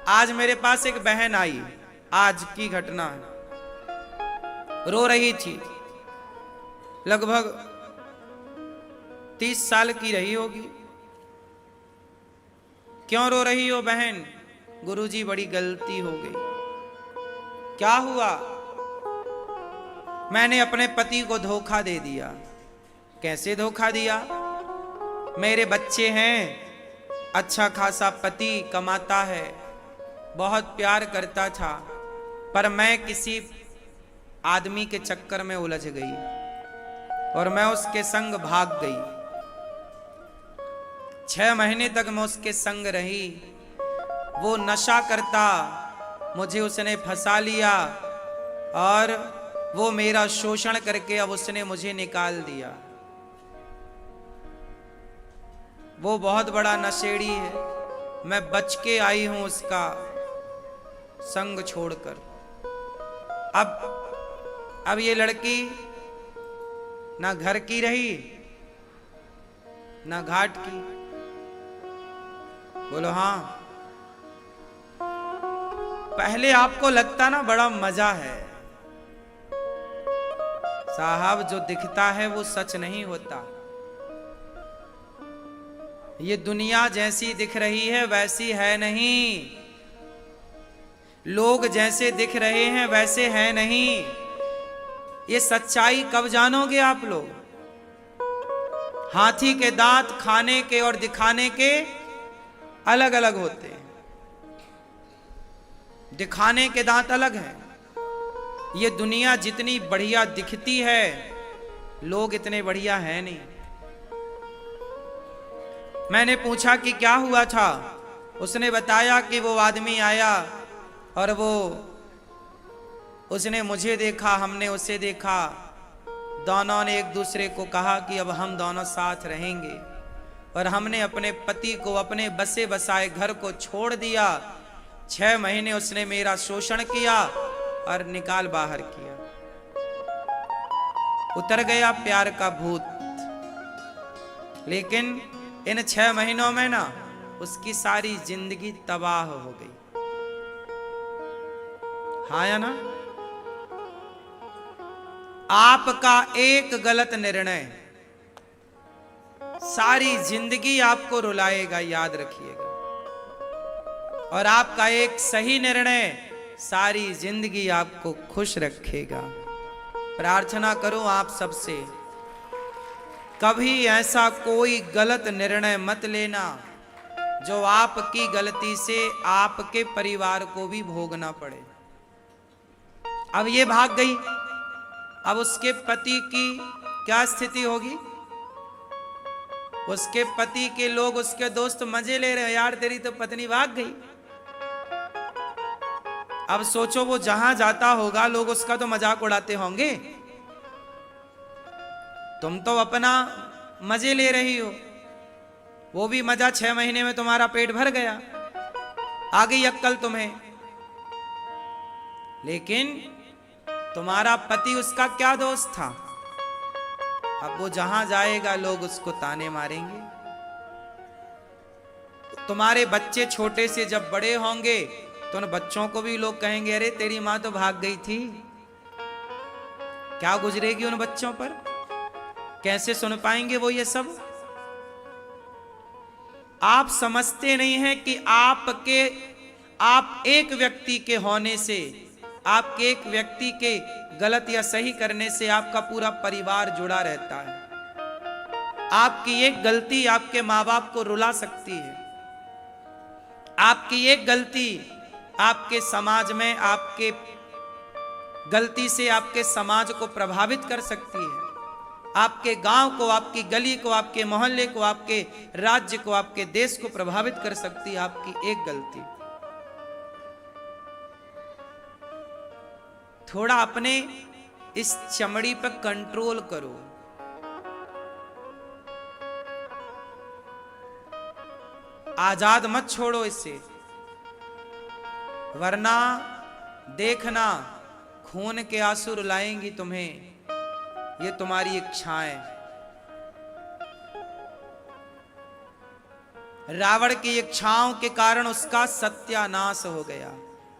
आज मेरे पास एक बहन आई, आज की घटना है। रो रही थी, लगभग 30 साल की रही होगी। क्यों रो रही हो बहन? गुरुजी बड़ी गलती हो गई। क्या हुआ? मैंने अपने पति को धोखा दे दिया। कैसे धोखा दिया? मेरे बच्चे हैं, अच्छा खासा पति कमाता है, बहुत प्यार करता था, पर मैं किसी आदमी के चक्कर में उलझ गई और मैं उसके संग भाग गई। 6 महीने तक मैं उसके संग रही। वो नशा करता, मुझे उसने फंसा लिया और वो मेरा शोषण करके अब उसने मुझे निकाल दिया। वो बहुत बड़ा नशेड़ी है। मैं बच के आई हूं उसका संग छोड़कर। अब ये लड़की ना घर की रही ना घाट की। बोलो हाँ। पहले आपको लगता ना बड़ा मजा है। साहब, जो दिखता है वो सच नहीं होता। ये दुनिया जैसी दिख रही है वैसी है नहीं। लोग जैसे दिख रहे हैं वैसे हैं नहीं। ये सच्चाई कब जानोगे आप लोग? हाथी के दांत खाने के और दिखाने के अलग अलग होते हैं। दिखाने के दांत अलग हैं। ये दुनिया जितनी बढ़िया दिखती है, लोग इतने बढ़िया हैं नहीं। मैंने पूछा कि क्या हुआ था। उसने बताया कि वो आदमी आया और उसने मुझे देखा, हमने उसे देखा। दोनों ने एक दूसरे को कहा कि अब हम दोनों साथ रहेंगे, और हमने अपने पति को अपने बसे बसाए घर को छोड़ दिया। 6 महीने उसने मेरा शोषण किया और निकाल बाहर किया। उतर गया प्यार का भूत। लेकिन इन 6 महीनों में ना उसकी सारी जिंदगी तबाह हो गई। हाँ या ना? आपका एक गलत निर्णय सारी जिंदगी आपको रुलाएगा, याद रखिएगा। और आपका एक सही निर्णय सारी जिंदगी आपको खुश रखेगा। प्रार्थना करो आप सबसे, कभी ऐसा कोई गलत निर्णय मत लेना जो आपकी गलती से आपके परिवार को भी भोगना पड़े। अब ये भाग गई, अब उसके पति की क्या स्थिति होगी? उसके पति के लोग, उसके दोस्त मजे ले रहे हैं, यार तेरी तो पत्नी भाग गई। अब सोचो वो जहां जाता होगा लोग उसका तो मजाक उड़ाते होंगे। तुम तो अपना मजे ले रही हो, वो भी मजा 6 महीने में तुम्हारा पेट भर गया, आ गई अक्कल तुम्हें। लेकिन तुम्हारा पति, उसका क्या दोस्त था? अब वो जहां जाएगा लोग उसको ताने मारेंगे। तुम्हारे बच्चे छोटे से जब बड़े होंगे तो उन बच्चों को भी लोग कहेंगे अरे तेरी मां तो भाग गई थी। क्या गुजरेगी उन बच्चों पर? कैसे सुन पाएंगे वो ये सब? आप समझते नहीं हैं कि आप एक व्यक्ति के होने से, आपके एक व्यक्ति के गलत या सही करने से आपका पूरा परिवार जुड़ा रहता है। आपकी एक गलती आपके माँ बाप को रुला सकती है। आपकी एक गलती आपके समाज में, आपके गलती से आपके समाज को प्रभावित कर सकती है। आपके गांव को, आपकी गली को, आपके मोहल्ले को, आपके राज्य को, आपके देश को प्रभावित कर सकती है आपकी एक गलती। थोड़ा अपने इस चमड़ी पर कंट्रोल करो। आजाद मत छोड़ो इससे, वरना देखना खून के आंसू रुलाएंगी तुम्हें। ये तुम्हारी इच्छाएं। रावण की इच्छाओं के कारण उसका सत्यानाश हो गया।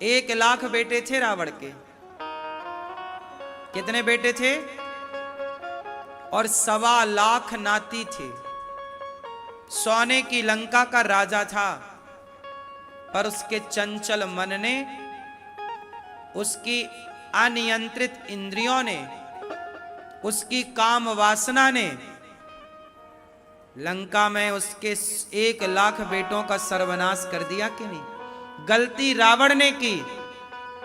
1,00,000 बेटे थे रावण के। कितने बेटे थे? और 1,25,00,000 नाती थे। सोने की लंका का राजा था, पर उसके चंचल मन ने, उसकी अनियंत्रित इंद्रियों ने, उसकी काम वासना ने लंका में उसके 1,00,000 बेटों का सर्वनाश कर दिया कि नहीं? गलती रावण ने की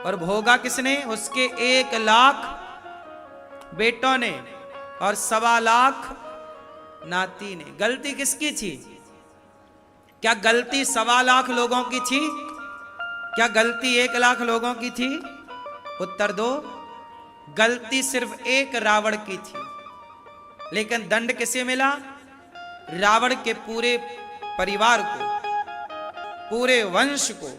और भोगा किसने? उसके 1,00,000 बेटों ने और 1,25,00,000 नाती ने। गलती किसकी थी? क्या गलती 1,25,00,000 लोगों की थी? क्या गलती 1,00,000 लोगों की थी? उत्तर दो। गलती सिर्फ एक रावण की थी, लेकिन दंड किसे मिला? रावण के पूरे परिवार को, पूरे वंश को।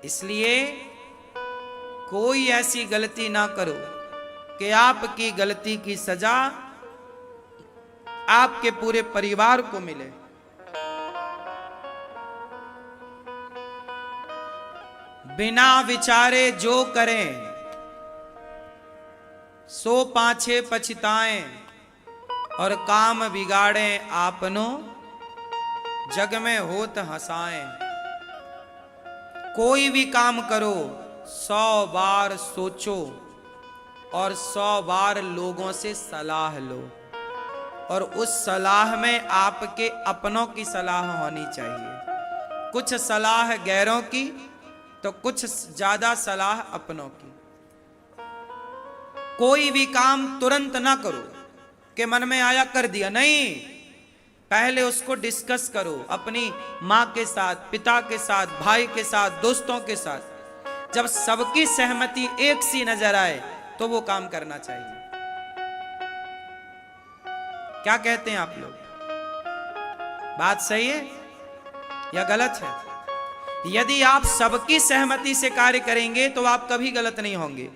इसलिए कोई ऐसी गलती ना करो कि आपकी गलती की सजा आपके पूरे परिवार को मिले। बिना विचारे जो करें सो पाछे पछताएं, और काम बिगाड़ें आपनो जग में होत हंसाएं। कोई भी काम करो 100 बार सोचो और 100 बार लोगों से सलाह लो, और उस सलाह में आपके अपनों की सलाह होनी चाहिए। कुछ सलाह गैरों की तो कुछ ज्यादा सलाह अपनों की। कोई भी काम तुरंत ना करो कि मन में आया कर दिया, नहीं। पहले उसको डिस्कस करो अपनी माँ के साथ, पिता के साथ, भाई के साथ, दोस्तों के साथ। जब सबकी सहमति एक सी नजर आए तो वो काम करना चाहिए। क्या कहते हैं आप लोग? बात सही है या गलत है? यदि आप सबकी सहमति से कार्य करेंगे तो आप कभी गलत नहीं होंगे।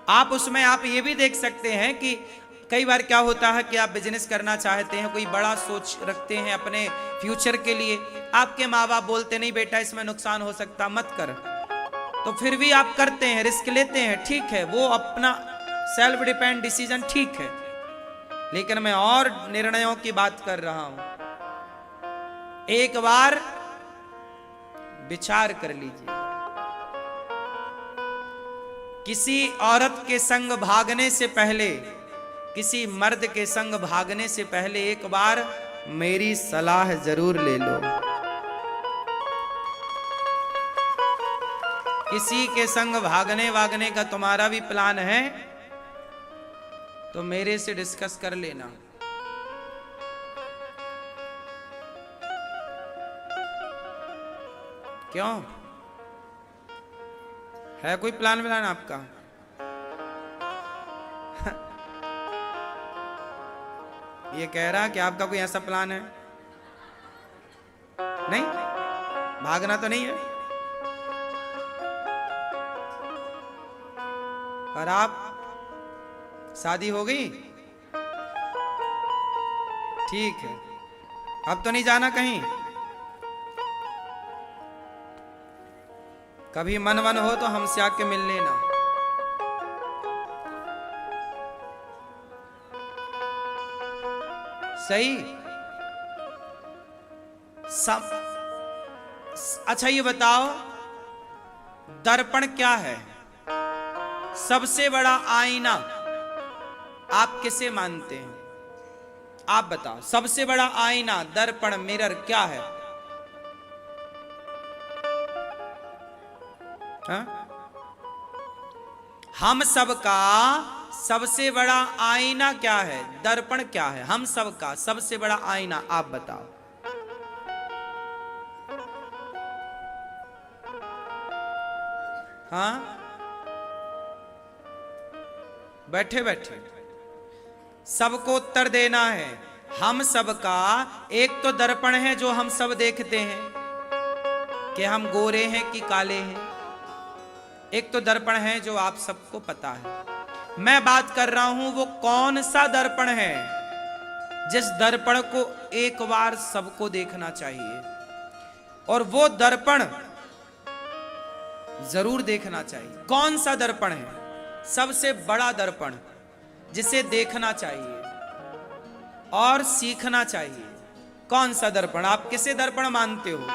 आप उसमें आप ये भी देख सकते हैं कि कई बार क्या होता है कि आप बिजनेस करना चाहते हैं, कोई बड़ा सोच रखते हैं अपने फ्यूचर के लिए। आपके माँ बाप बोलते नहीं बेटा इसमें नुकसान हो सकता, मत कर, तो फिर भी आप करते हैं, रिस्क लेते हैं। ठीक है, वो अपना सेल्फ डिपेंड डिसीजन ठीक है, लेकिन मैं और निर्णयों की बात कर रहा हूं। एक बार विचार कर लीजिए। किसी औरत के संग भागने से पहले, किसी मर्द के संग भागने से पहले एक बार मेरी सलाह जरूर ले लो। किसी के संग भागने का तुम्हारा भी प्लान है तो मेरे से डिस्कस कर लेना। क्यों? है कोई प्लान आपका? ये कह रहा कि आपका कोई ऐसा प्लान है? नहीं, भागना तो नहीं है। पर आप शादी हो गई? ठीक है, अब तो नहीं जाना कहीं। कभी मन हो तो हमसे आके मिल लेना। सही? सब अच्छा ये बताओ, दर्पण क्या है? सबसे बड़ा आईना आप किसे मानते हैं? आप बताओ, सबसे बड़ा आईना, दर्पण, मिरर क्या है? हा? हम सबका सबसे बड़ा आईना क्या है? दर्पण क्या है? हम सबका सबसे बड़ा आईना आप बताओ। हाँ, बैठे बैठे सबको उत्तर देना है। हम सबका एक तो दर्पण है जो हम सब देखते हैं कि हम गोरे हैं कि काले हैं। एक तो दर्पण है जो आप सबको पता है। मैं बात कर रहा हूं वो कौन सा दर्पण है जिस दर्पण को एक बार सबको देखना चाहिए, और वो दर्पण जरूर देखना चाहिए। कौन सा दर्पण है? सबसे बड़ा दर्पण जिसे देखना चाहिए और सीखना चाहिए। कौन सा दर्पण? आप किसे दर्पण मानते हो?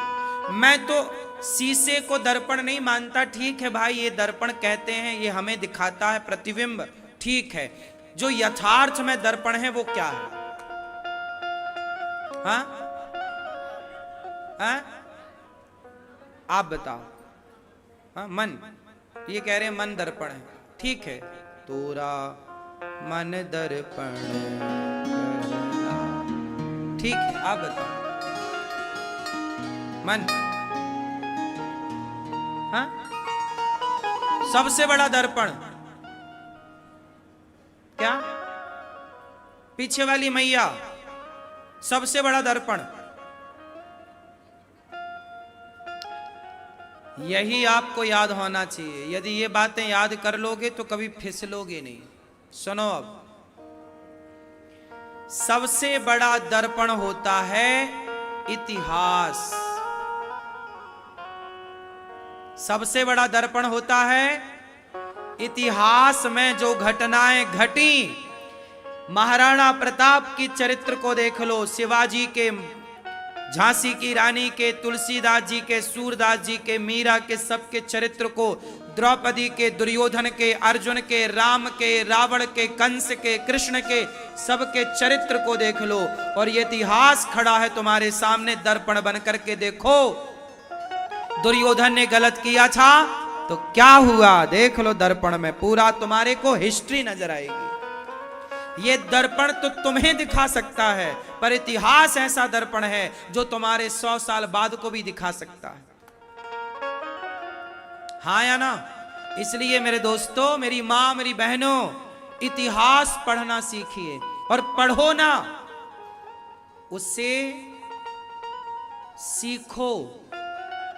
मैं तो शीशे को दर्पण नहीं मानता। ठीक है भाई, ये दर्पण कहते हैं, ये हमें दिखाता है प्रतिबिंब, ठीक है। जो यथार्थ में दर्पण है वो क्या है? हाँ हाँ, आप बताओ। हाँ, मन। ये कह रहे हैं मन दर्पण है, ठीक है। तोरा मन दर्पण, ठीक है, आप बताओ। मन, हाँ, सबसे बड़ा दर्पण क्या? पीछे वाली मैया, सबसे बड़ा दर्पण। यही आपको याद होना चाहिए। यदि ये बातें याद कर लोगे तो कभी फिसलोगे नहीं। सुनो, अब सबसे बड़ा दर्पण होता है इतिहास। सबसे बड़ा दर्पण होता है इतिहास में जो घटनाएं घटी। महाराणा प्रताप की चरित्र को देख लो, शिवाजी के, झांसी की रानी के, तुलसीदास जी के, सूरदास जी के, मीरा के, सबके चरित्र को, द्रौपदी के, दुर्योधन के, अर्जुन के, राम के, रावण के, कंस के, कृष्ण के, सबके चरित्र को देख लो। और ये इतिहास खड़ा है तुम्हारे सामने दर्पण बन करके। देखो, दुर्योधन ने गलत किया था तो क्या हुआ, देख लो दर्पण में, पूरा तुम्हारे को हिस्ट्री नजर आएगी। ये दर्पण तो तुम्हें दिखा सकता है, पर इतिहास ऐसा दर्पण है जो तुम्हारे 100 साल बाद को भी दिखा सकता है। हाँ या ना? इसलिए मेरे दोस्तों, मेरी मां, मेरी बहनों, इतिहास पढ़ना सीखिए और पढ़ो ना, उससे सीखो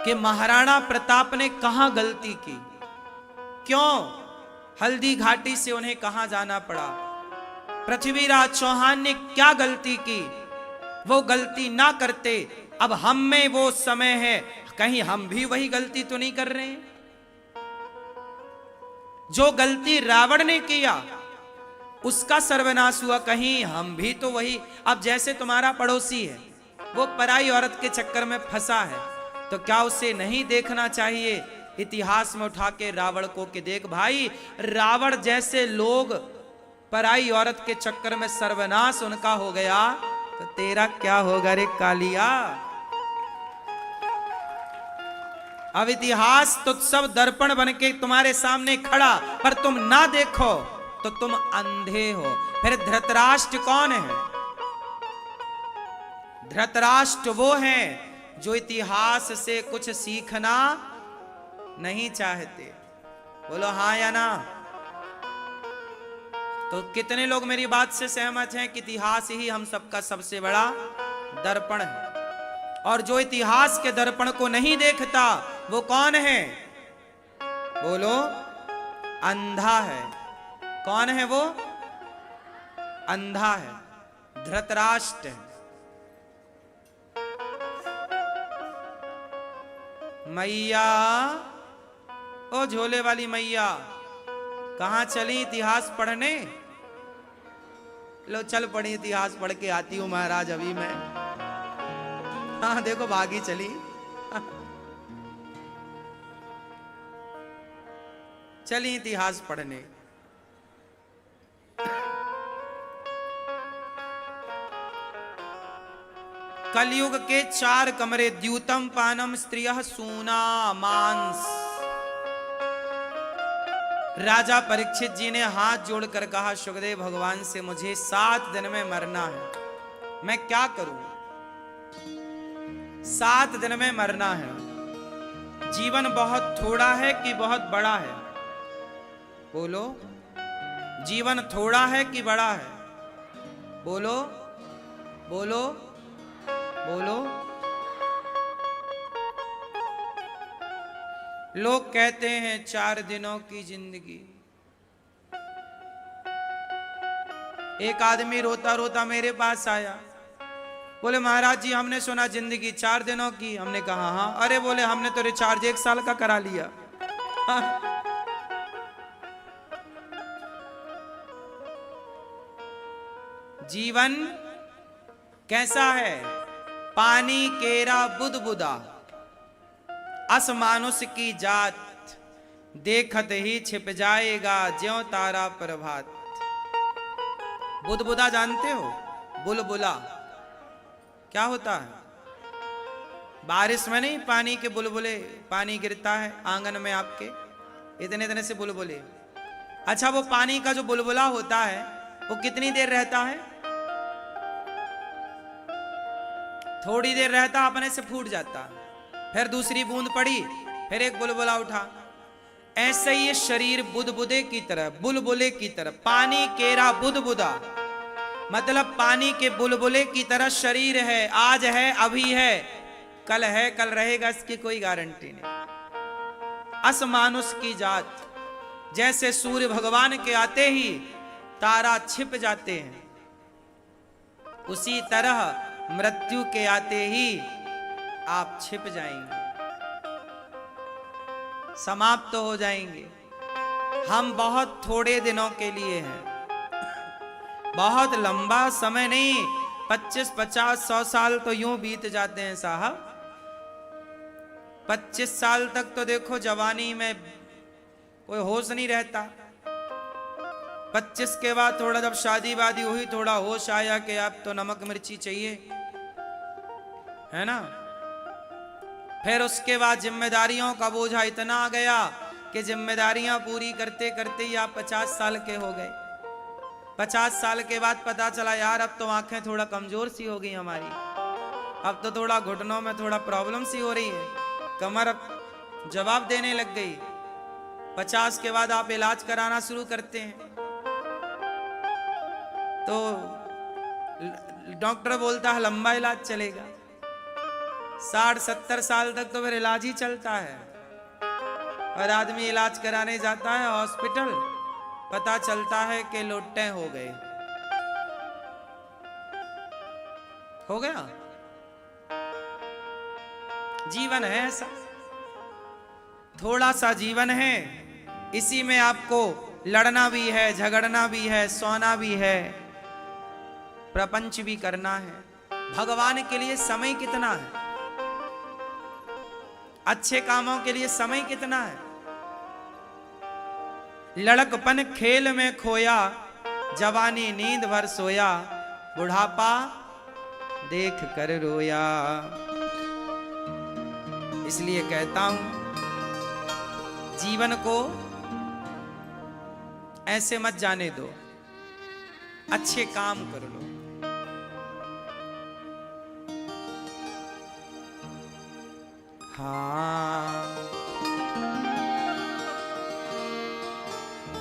कि महाराणा प्रताप ने कहां गलती की, क्यों हल्दी घाटी से उन्हें कहां जाना पड़ा, पृथ्वीराज चौहान ने क्या गलती की, वो गलती ना करते। अब हम में वो समय है, कहीं हम भी वही गलती तो नहीं कर रहे हैं? जो गलती रावण ने किया उसका सर्वनाश हुआ, कहीं हम भी तो वही। अब जैसे तुम्हारा पड़ोसी है, वो पराई औरत के चक्कर में फंसा है, तो क्या उसे नहीं देखना चाहिए इतिहास में उठा के रावण को कि देख भाई, रावण जैसे लोग पराई औरत के चक्कर में सर्वनाश उनका हो गया, तो तेरा क्या होगा रे कालिया। अब इतिहास तो सब दर्पण बन के तुम्हारे सामने खड़ा, पर तुम ना देखो तो तुम अंधे हो। फिर धृतराष्ट्र कौन है? धृतराष्ट्र वो हैं जो इतिहास से कुछ सीखना नहीं चाहते। बोलो हाँ या ना? तो कितने लोग मेरी बात से सहमत हैं कि इतिहास ही हम सबका सबसे बड़ा दर्पण है? और जो इतिहास के दर्पण को नहीं देखता वो कौन है? बोलो, अंधा है। कौन है वो? अंधा है, धृतराष्ट्र है। मैया, ओ झोले वाली मैया, कहां चली इतिहास पढ़ने? लो चल पड़ी, इतिहास पढ़ के आती हूं महाराज अभी मैं। हाँ देखो, भागी चली। चली इतिहास पढ़ने। कलयुग के 4 कमरे, द्यूतम पानम स्त्रियः सूना मांस। राजा परीक्षित जी ने हाथ जोड़कर कहा, सुखदेव भगवान से मुझे 7 दिन में मरना है, मैं क्या करूं? 7 दिन में मरना है। जीवन बहुत थोड़ा है कि बहुत बड़ा है? बोलो, जीवन थोड़ा है कि बड़ा है? बोलो बोलो बोलो। लोग कहते हैं 4 दिनों की जिंदगी, एक आदमी रोता रोता मेरे पास आया, बोले महाराज जी हमने सुना जिंदगी 4 दिनों की। हमने कहा हाँ। अरे बोले हमने तो रिचार्ज 1 साल का करा लिया। जीवन कैसा है? पानी केरा बुदबुदा, अस मानुष की जात, देखत ही छिप जाएगा ज्यों तारा प्रभात। बुदबुदा जानते हो? बुलबुला क्या होता है? बारिश में नहीं पानी के बुलबुले, पानी गिरता है आंगन में आपके, इतने इतने से बुलबुले। अच्छा वो पानी का जो बुलबुला होता है वो कितनी देर रहता है? थोड़ी देर रहता, अपने से फूट जाता, फिर दूसरी बूंद पड़ी, फिर एक बुलबुला उठा। ऐसे ही ये शरीर बुदबुदे की तरह, बुलबुले की तरह, पानी केरा बुदबुदा, मतलब पानी के बुलबुले की तरह शरीर है। आज है, अभी है, कल है, कल रहेगा, इसकी कोई गारंटी नहीं। अस मानुष की जात, जैसे सूर्य भगवान के आते ही तारा छिप जाते हैं, उसी तरह मृत्यु के आते ही आप छिप जाएंगे, समाप्त तो हो जाएंगे। हम बहुत थोड़े दिनों के लिए हैं, बहुत लंबा समय नहीं। 25, 50, 100 साल तो यूं बीत जाते हैं साहब। 25 साल तक तो देखो जवानी में कोई होश नहीं रहता। 25 के बाद थोड़ा जब शादी वादी हुई, थोड़ा होश आया कि अब तो नमक मिर्ची चाहिए, है ना। फिर उसके बाद जिम्मेदारियों का बोझा इतना आ गया कि जिम्मेदारियां पूरी करते करते ही आप 50 साल के हो गए। 50 साल के बाद पता चला यार अब तो आंखें थोड़ा कमजोर सी हो गई हमारी, अब तो थोड़ा घुटनों में थोड़ा प्रॉब्लम सी हो रही है, कमर अब जवाब देने लग गई। 50 के बाद आप इलाज कराना शुरू करते हैं तो डॉक्टर बोलता है लंबा इलाज चलेगा। 60-70 साल तक तो फिर इलाज ही चलता है। और आदमी इलाज कराने जाता है हॉस्पिटल, पता चलता है कि लोटे हो गए। हो गया। जीवन है ऐसा, थोड़ा सा जीवन है, इसी में आपको लड़ना भी है, झगड़ना भी है, सोना भी है, प्रपंच भी करना है। भगवान के लिए समय कितना है? अच्छे कामों के लिए समय कितना है? लड़कपन खेल में खोया, जवानी नींद भर सोया, बुढ़ापा देख कर रोया। इसलिए कहता हूं जीवन को ऐसे मत जाने दो, अच्छे काम कर लो। हाँ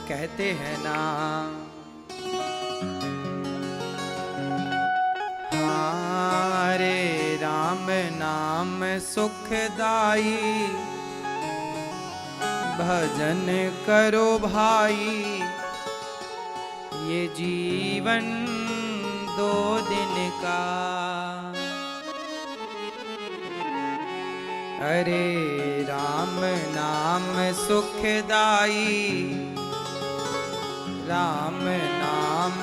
कहते हैं ना, हरे राम नाम सुखदाई, भजन करो भाई, ये जीवन 2 दिन का। हरे राम नाम सुखदाई, राम नाम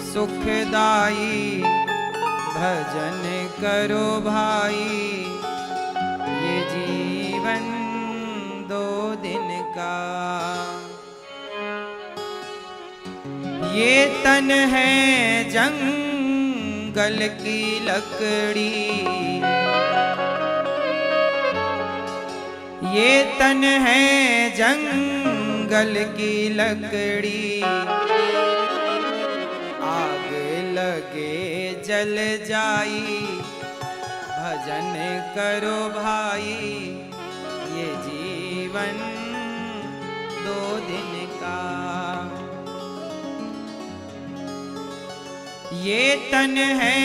सुखदाई, भजन करो भाई, ये जीवन 2 दिन का। ये तन है जंगल की लकड़ी, ये तन है जंगल की लकड़ी, आग लगे जल जाई, भजन करो भाई, ये जीवन 2 दिन का। ये तन है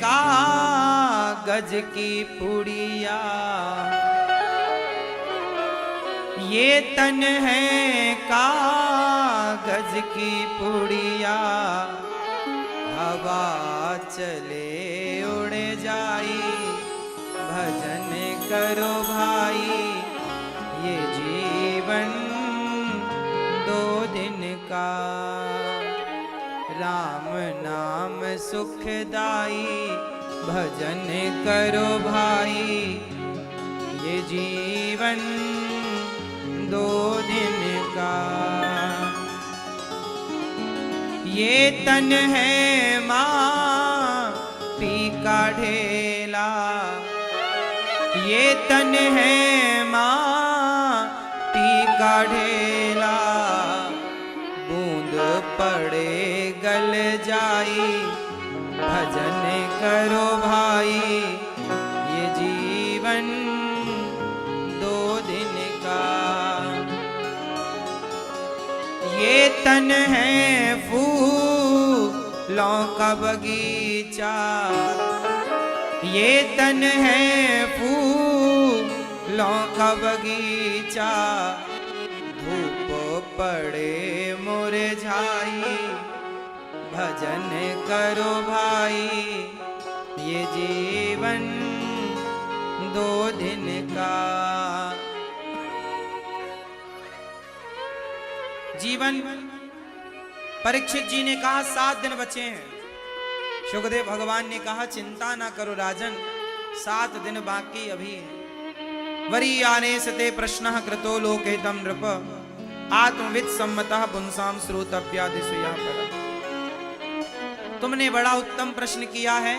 कागज की पुड़िया, ये तन है कागज की पुड़िया, हवा चले उड़ जाई, भजन करो भाई, ये जीवन 2 दिन का। राम नाम सुखदाई, भजन करो भाई, ये जीवन 2 दिन का। ये तन है माटी का ढेला, ये तन है माटी का ढेला, बूंद पड़े गल जाई, भजन करो भाई, ये जीवन 2 दिन का। ये तन है फूलों का बगीचा, ये तन है फूलों का बगीचा, धूप पड़े मुरझाई, भजन करो भाई, ये जीवन 2 दिन का। जीवन, परीक्षित जी ने कहा 7 दिन बचे हैं। सुखदेव भगवान ने कहा चिंता ना करो राजन, 7 दिन बाकी अभी है। वरी आने सते प्रश्न कृतो लोकहितम नृप, आत्मविद सम्मतः पुंसाम श्रोतव्यादिषु यः परम्। तुमने बड़ा उत्तम प्रश्न किया है।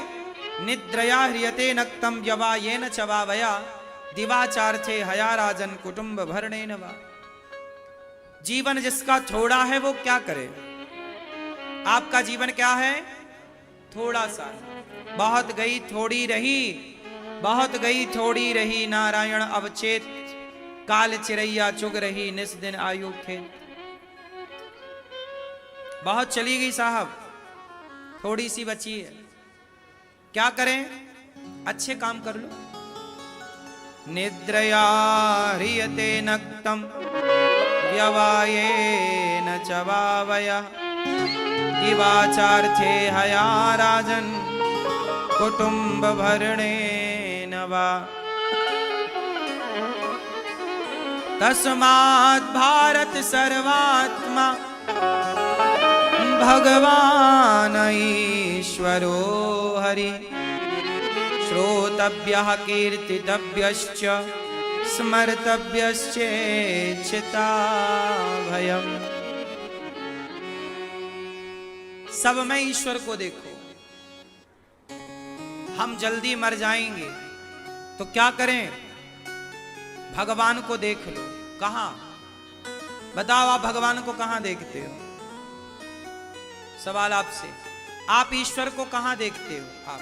निद्रया ह्रियते नक्तम व्यवायेन चवावया, दिवाचार्थे हया राजन कुटुंब भरणेन वा। जीवन जिसका थोड़ा है वो क्या करे? आपका जीवन क्या है? थोड़ा सा। बहुत गई थोड़ी रही, बहुत गई थोड़ी रही, नारायण अवचेत, काल चिरैया चुग रही, निस दिन आयु खेत। बहुत चली गई साहब, थोड़ी सी बची है। क्या करें? अच्छे काम कर लो। निद्रया ह्रियते नक्तम व्यवायेन चवावया, दिवाचार्थे हया राजन कुटुंब भरणेन वा। तस्मात् भारत सर्वात्मा भगवान ईश्वरो हरि, श्रोतव्यः कीर्तितव्यश्च स्मर्तव्यश्चेच्छिता भयम्। सब में ईश्वर को देखो। हम जल्दी मर जाएंगे तो क्या करें? भगवान को देख लो। कहां? बताओ, आप भगवान को कहां देखते हो? सवाल आपसे, आप ईश्वर को कहां देखते हो? आप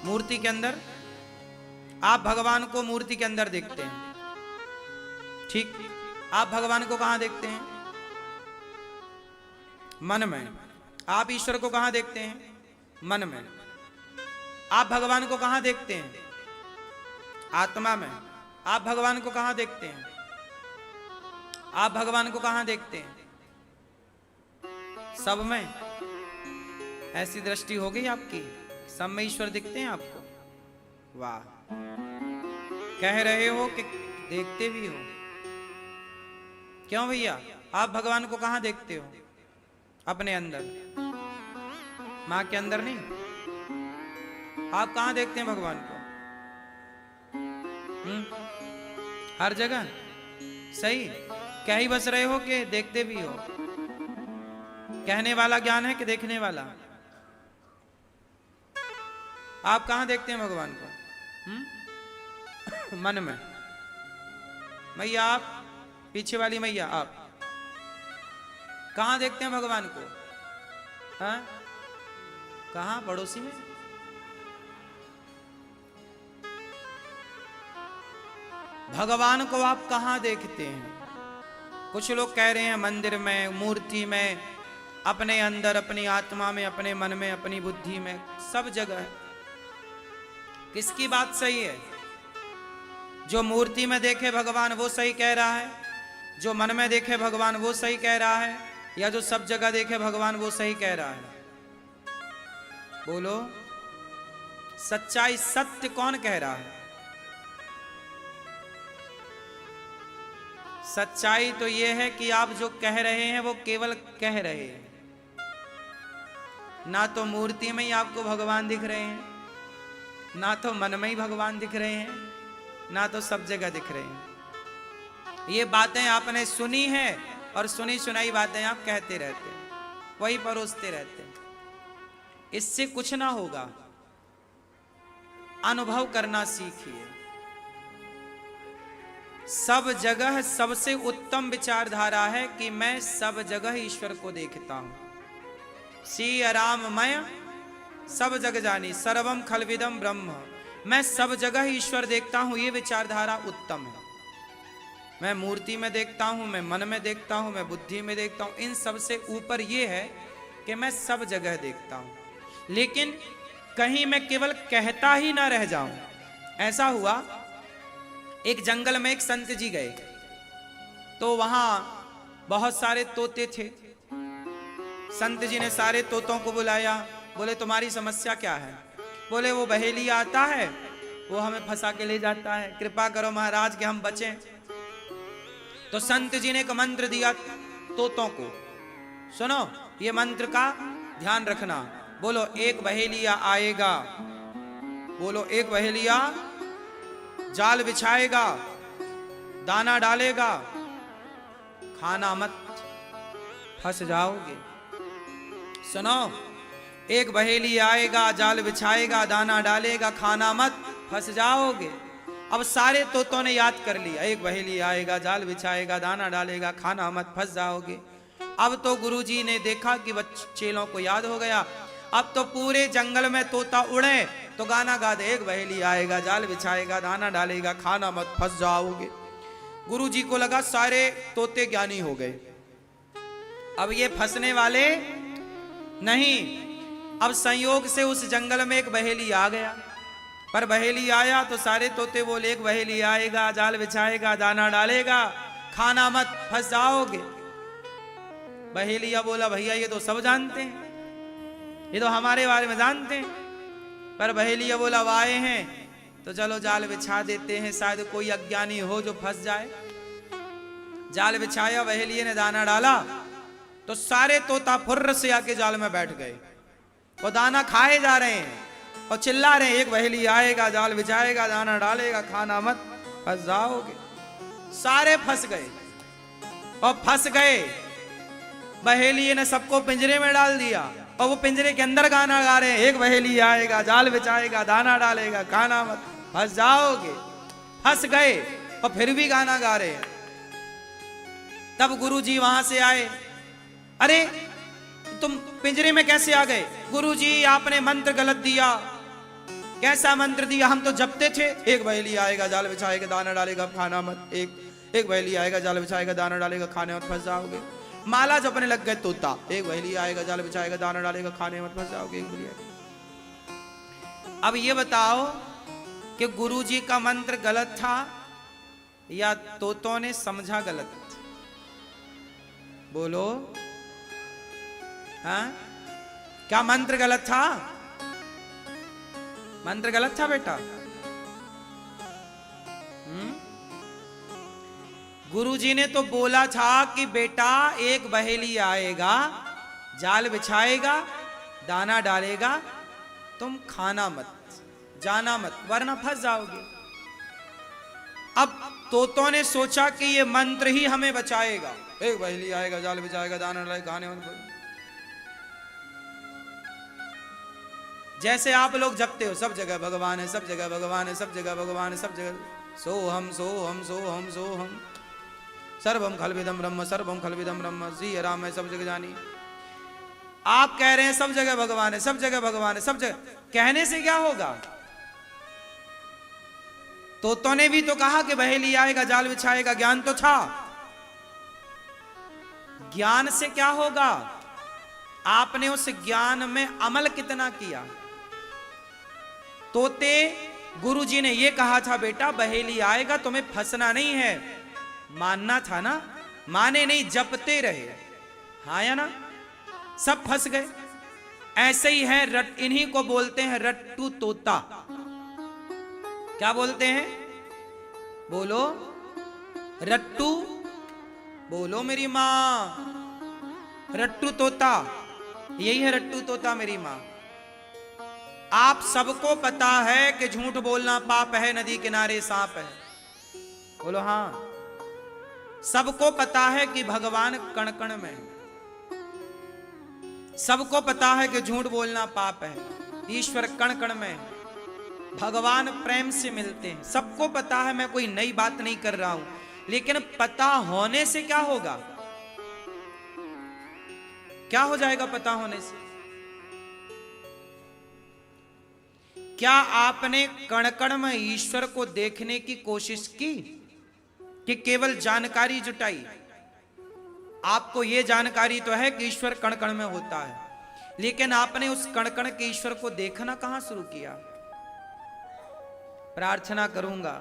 मूर्ति के अंदर। आप भगवान को मूर्ति के अंदर देखते हैं, ठीक। आप भगवान को कहां देखते हैं? मन में। आप ईश्वर को कहां देखते हैं? मन में। आप भगवान को कहां देखते हैं? आत्मा में। आप भगवान को कहां देखते हैं? आप भगवान को कहां देखते हैं? सब में। ऐसी दृष्टि हो गई आपकी, सब में ईश्वर दिखते हैं आपको। वाह, कह रहे हो कि देखते भी हो। क्यों भैया? आप भगवान को कहां देखते हो? अपने अंदर, मां के अंदर नहीं। आप कहां देखते हैं भगवान को? हर जगह। सही। कह ही बस रहे हो कि देखते भी हो? कहने वाला ज्ञान है कि देखने वाला? आप कहां देखते हैं भगवान को? मन में। मैया, आप पीछे वाली मैया, आप कहां देखते हैं भगवान को? हाँ? कहां? पड़ोसी में। भगवान को आप कहां देखते हैं? कुछ लोग कह रहे हैं मंदिर में, मूर्ति में, अपने अंदर, अपनी आत्मा में, अपने मन में, अपनी बुद्धि में, सब जगह है। किसकी बात सही है? जो मूर्ति में देखे भगवान वो सही कह रहा है, जो मन में देखे भगवान वो सही कह रहा है, या जो सब जगह देखे भगवान वो सही कह रहा है? बोलो, सच्चाई, सत्य कौन कह रहा है? सच्चाई तो यह है कि आप जो कह रहे हैं वो केवल कह रहे हैं। ना तो मूर्ति में ही आपको भगवान दिख रहे हैं, ना तो मन में ही भगवान दिख रहे हैं, ना तो सब जगह दिख रहे हैं। ये बातें आपने सुनी हैं और सुनी सुनाई बातें आप कहते रहते हैं, वही परोसते रहते हैं। इससे कुछ ना होगा। अनुभव करना सीखिए। सब जगह सबसे उत्तम विचारधारा है कि मैं सब जगह ईश्वर को देखता हूं। सिय राम मय सब जग जानी, सर्वम खलविदम ब्रह्म। मैं सब जगह ईश्वर देखता हूं, ये विचारधारा उत्तम है। मैं मूर्ति में देखता हूं, मैं मन में देखता हूं, मैं बुद्धि में देखता हूं। इन सबसे ऊपर ये है कि मैं सब जगह देखता हूं, लेकिन कहीं मैं केवल कहता ही ना रह जाऊं। ऐसा हुआ, एक जंगल में एक संत जी गए, तो वहां बहुत सारे तोते थे। संत जी ने सारे तोतों को बुलाया, बोले तुम्हारी समस्या क्या है? बोले वो बहेली आता है, वो हमें फंसा के ले जाता है, कृपा करो महाराज कि हम बचें। तो संत जी ने एक मंत्र दिया तोतों को, सुनो ये मंत्र का ध्यान रखना। बोलो एक बहेलिया आएगा, बोलो एक बहेलिया जाल बिछाएगा, दाना डालेगा, खाना मत, फंस जाओगे। सुनो, एक बहेली आएगा, जाल बिछाएगा, दाना डालेगा, खाना मत, फंस जाओगे। अब सारे तोतों ने याद कर लिया, एक बहेली आएगा, जाल बिछाएगा, दाना डालेगा, खाना मत, फंस जाओगे। अब तो गुरुजी ने देखा कि चेलों को याद हो गया। अब तो पूरे जंगल में तोता उड़े तो गाना गा दे, एक बहेली आएगा, जाल बिछाएगा, दाना डालेगा, खाना मत, फंस जाओगे। गुरुजी को लगा सारे तोते ज्ञानी हो गए, अब ये फंसने वाले नहीं। अब संयोग से उस जंगल में एक बहेली आ गया, पर बहेली आया तो सारे तोते बोले एक बहेली आएगा, जाल बिछाएगा, दाना डालेगा, खाना मत, फंस जाओगे। बहेलिया बोला भैया ये तो सब जानते हैं, ये तो हमारे बारे में जानते हैं। पर बहेलिया बोला अब आए हैं तो चलो जाल बिछा देते हैं, शायद कोई अज्ञानी हो जो फंस जाए। जाल बिछाया, बहेलिये ने दाना डाला तो सारे तोता फुर्र से आके जाल में बैठ गए, वो दाना खाए जा रहे हैं और चिल्ला रहे हैं एक बहेली आएगा, जाल बिछाएगा, दाना डालेगा, खाना मत, फंस जाओगे। सारे फंस गए और फंस गए। बहेलिये ने सबको पिंजरे में डाल दिया और वो पिंजरे के अंदर गाना गा रहे हैं, एक बहेली आएगा, जाल बिछाएगा, दाना डालेगा, खाना मत, फंस जाओगे। फंस गए और फिर भी गाना गा रहे हैं। तब गुरुजी वहां से आए, अरे तुम पिंजरे में कैसे आ गए? गुरुजी आपने मंत्र गलत दिया। कैसा मंत्र दिया? हम तो जपते थे एक बहेली आएगा, जाल बिछाएगा, दाना डालेगा, खाना मत, एक बहेली आएगा, जाल बिछाएगा, दाना डालेगा, खाने मत, फंस जाओगे। माला जपने लग गए तोता, एक बहेली आएगा, जाल बिछाएगा, दाना डालेगा, खाने मत, फंस जाओगे, एक बहेली। अब ये बताओ कि गुरुजी का मंत्र गलत था या तोतों ने समझा गलत? बोलो, हाँ? क्या मंत्र गलत था? मंत्र गलत था बेटा? गुरुजी ने तो बोला था कि बेटा एक बहेली आएगा, जाल बिछाएगा, दाना डालेगा, तुम खाना मत, जाना मत, वरना फंस जाओगे। अब तोतों ने सोचा कि ये मंत्र ही हमें बचाएगा, एक बहेली आएगा, जाल बिछाएगा, दाना डालेगा, खाने मत। जैसे आप लोग जपते हो सब जगह भगवान है, सब जगह भगवान है, सब जगह भगवान है, सब जगह सोहम सोहम सोहम सोहम, सर्वम खलविदम ब्रह्म, सर्वम खलविदम ब्रह्म, श्री राम है सब जगह जानी। आप कह रहे हैं सब जगह भगवान है, सब जगह भगवान है, सब जगह। कहने से क्या होगा? तोतों ने भी तो कहा कि बहेली आएगा, जाल बिछाएगा, ज्ञान तो था। ज्ञान से क्या होगा? आपने उस ज्ञान में अमल कितना किया। तोते गुरुजी ने ये कहा था, बेटा बहेली आएगा, तुम्हें फंसना नहीं है, मानना था ना, माने नहीं, जपते रहे, हाँ या ना, सब फंस गए। ऐसे ही है इन्हीं को बोलते हैं रट्टू तोता। क्या बोलते हैं, बोलो रट्टू, बोलो मेरी मां, रट्टू तोता, यही है रट्टू तोता मेरी मां। आप सबको पता है कि झूठ बोलना पाप है, नदी किनारे सांप है, बोलो हां। सबको पता है कि भगवान कण कण में है, सबको पता है कि झूठ बोलना पाप है, ईश्वर कण कण में है, भगवान प्रेम से मिलते हैं, सबको पता है। मैं कोई नई बात नहीं कर रहा हूं, लेकिन पता होने से क्या होगा, क्या हो जाएगा पता होने से? क्या आपने कण कण में ईश्वर को देखने की कोशिश की कि केवल जानकारी जुटाई? आपको यह जानकारी तो है कि ईश्वर कण कण में होता है, लेकिन आपने उस कण कण के ईश्वर को देखना कहां शुरू किया? प्रार्थना करूंगा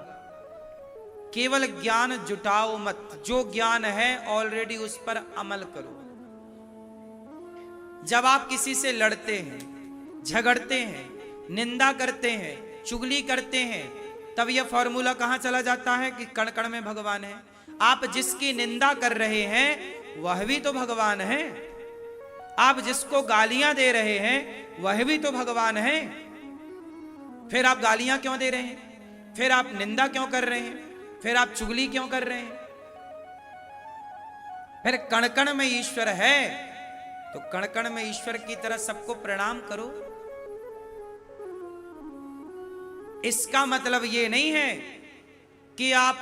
केवल ज्ञान जुटाओ मत, जो ज्ञान है ऑलरेडी उस पर अमल करो। जब आप किसी से लड़ते हैं, झगड़ते हैं, निंदा करते हैं, चुगली करते हैं, तब यह फॉर्मूला कहां चला जाता है कि कण कण में भगवान है। आप जिसकी निंदा कर रहे हैं वह भी तो भगवान है, आप जिसको गालियां दे रहे हैं वह भी तो भगवान है। फिर आप गालियां क्यों दे रहे हैं, फिर आप निंदा क्यों कर रहे हैं, फिर आप चुगली क्यों कर रहे हैं? फिर कण कण में ईश्वर है तो कण कण में ईश्वर की तरह सबको प्रणाम करो। इसका मतलब यह नहीं है कि आप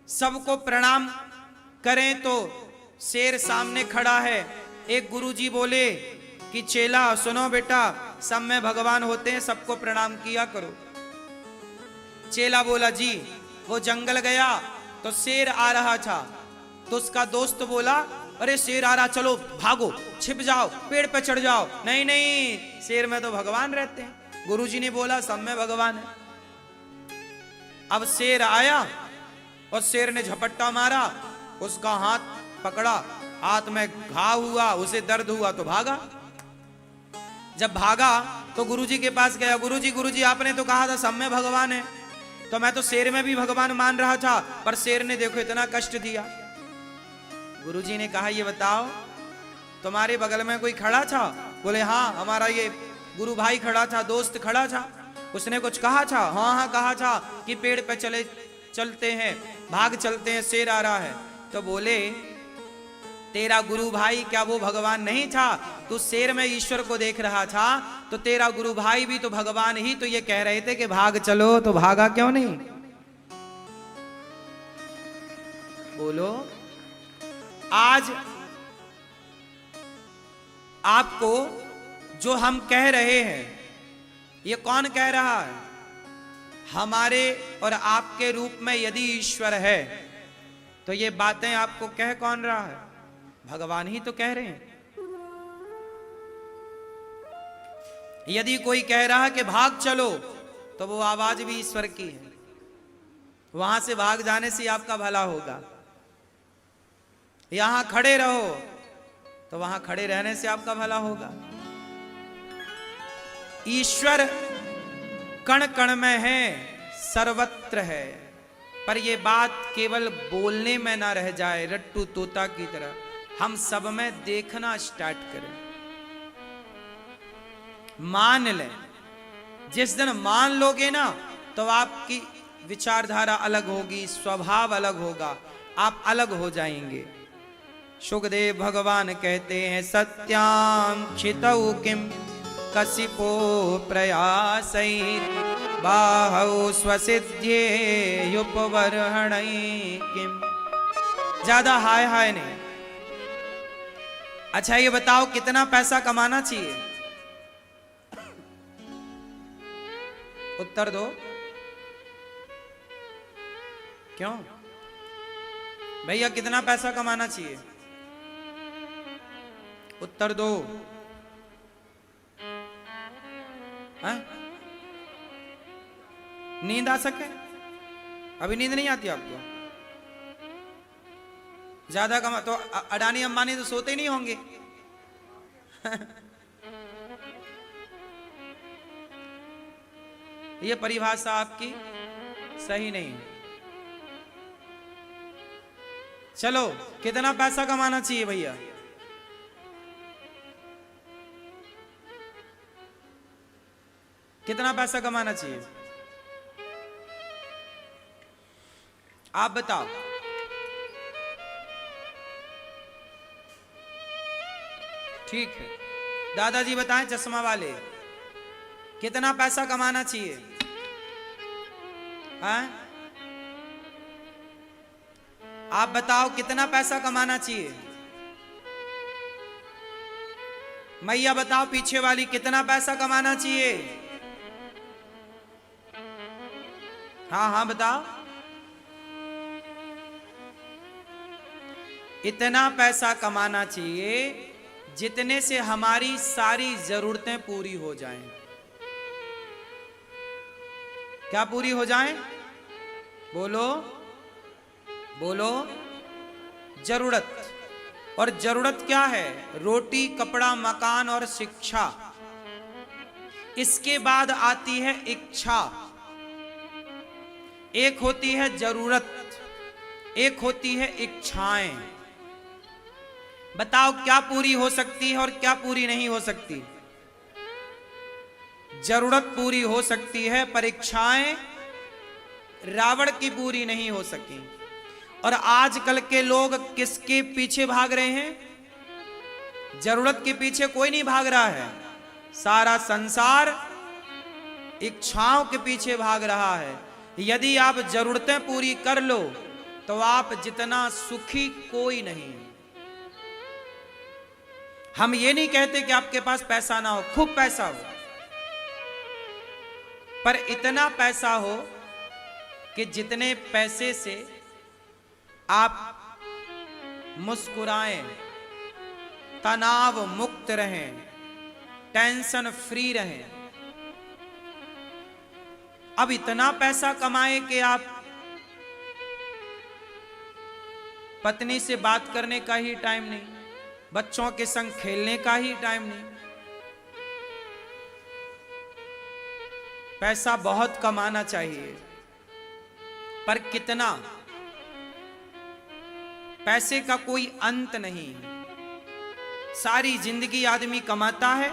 सबको प्रणाम करें तो शेर सामने खड़ा है। एक गुरुजी बोले कि चेला सुनो बेटा, सब में भगवान होते हैं, सबको प्रणाम किया करो। चेला बोला जी, वो जंगल गया तो शेर आ रहा था, तो उसका दोस्त बोला अरे शेर आ रहा, चलो भागो, छिप जाओ, पेड़ पे चढ़ जाओ। नहीं नहीं, शेर में तो भगवान रहते हैं। गुरुजी ने बोला सब में भगवान है। अब शेर आया और शेर ने झपट्टा मारा, उसका हाथ पकड़ा, हाथ में घाव हुआ, उसे दर्द हुआ तो भागा। जब भागा तो गुरुजी के पास गया, गुरुजी आपने तो कहा था सब में भगवान है, तो मैं तो शेर में भी भगवान मान रहा था, पर शेर ने देखो इतना कष्ट दिया। गुरुजी ने कहा ये बताओ तुम्हारे बगल में कोई खड़ा था? बोले हाँ, हमारा ये गुरु भाई खड़ा था, दोस्त खड़ा था। उसने कुछ कहा था? हाँ कहा था कि पेड़ पे चलते हैं, भाग चलते हैं, शेर आ रहा है। तो बोले तेरा गुरु भाई क्या वो भगवान नहीं था? तू शेर में ईश्वर को देख रहा था, तो तेरा गुरु भाई भी तो भगवान ही तो ये कह रहे थे कि भाग चलो, तो भागा क्यों नहीं? बोलो। आज आपको जो हम कह रहे हैं ये कौन कह रहा है? हमारे और आपके रूप में यदि ईश्वर है तो ये बातें आपको कह कौन रहा है? भगवान ही तो कह रहे हैं। यदि कोई कह रहा है कि भाग चलो, तो वो आवाज भी ईश्वर की है। वहां से भाग जाने से आपका भला होगा। यहां खड़े रहो तो वहां खड़े रहने से आपका भला होगा। ईश्वर कण कण में है, सर्वत्र है, पर यह बात केवल बोलने में ना रह जाए। रट्टू तोता की तरह हम सब में देखना स्टार्ट करें, मान लें। जिस दिन मान लोगे ना तो आपकी विचारधारा अलग होगी, स्वभाव अलग होगा, आप अलग हो जाएंगे। सुखदेव भगवान कहते हैं सत्यां क्षितौ किम कसिपो प्रयासैः बाहौ स्वसिद्ध्ये युपवर्हणैः किम। ज्यादा हाय हाय नहीं। अच्छा ये बताओ कितना पैसा कमाना चाहिए? उत्तर दो। क्यों भैया कितना पैसा कमाना चाहिए? उत्तर दो। हाँ? नींद आ सके? अभी नींद नहीं आती आपको? ज्यादा कमा तो अडानी अंबानी तो सोते ही नहीं होंगे। ये परिभाषा आपकी सही नहीं है। चलो, कितना पैसा कमाना चाहिए भैया? कितना पैसा कमाना चाहिए आप बताओ। ठीक है, दादाजी बताएं, चश्मा वाले, कितना पैसा कमाना चाहिए? हाँ? आप बताओ कितना पैसा कमाना चाहिए? मैया बताओ पीछे वाली, कितना पैसा कमाना चाहिए? हाँ हाँ बताओ। इतना पैसा कमाना चाहिए जितने से हमारी सारी जरूरतें पूरी हो जाएं। क्या पूरी हो जाएं? बोलो बोलो। जरूरत। और जरूरत क्या है? रोटी, कपड़ा, मकान और शिक्षा। इसके बाद आती है इच्छा। एक होती है जरूरत, एक होती है इच्छाएं। बताओ क्या पूरी हो सकती है और क्या पूरी नहीं हो सकती? जरूरत पूरी हो सकती है, पर इच्छाएं रावण की पूरी नहीं हो सकी। और आजकल के लोग किसके पीछे भाग रहे हैं? जरूरत के पीछे कोई नहीं भाग रहा है। सारा संसार इच्छाओं के पीछे भाग रहा है। यदि आप जरूरतें पूरी कर लो तो आप जितना सुखी कोई नहीं। हम ये नहीं कहते कि आपके पास पैसा ना हो, खूब पैसा हो, पर इतना पैसा हो कि जितने पैसे से आप मुस्कुराएं, तनाव मुक्त रहें, टेंशन फ्री रहें। अब इतना पैसा कमाए कि आप पत्नी से बात करने का ही टाइम नहीं, बच्चों के संग खेलने का ही टाइम नहीं। पैसा बहुत कमाना चाहिए, पर कितना? पैसे का कोई अंत नहीं है। सारी जिंदगी आदमी कमाता है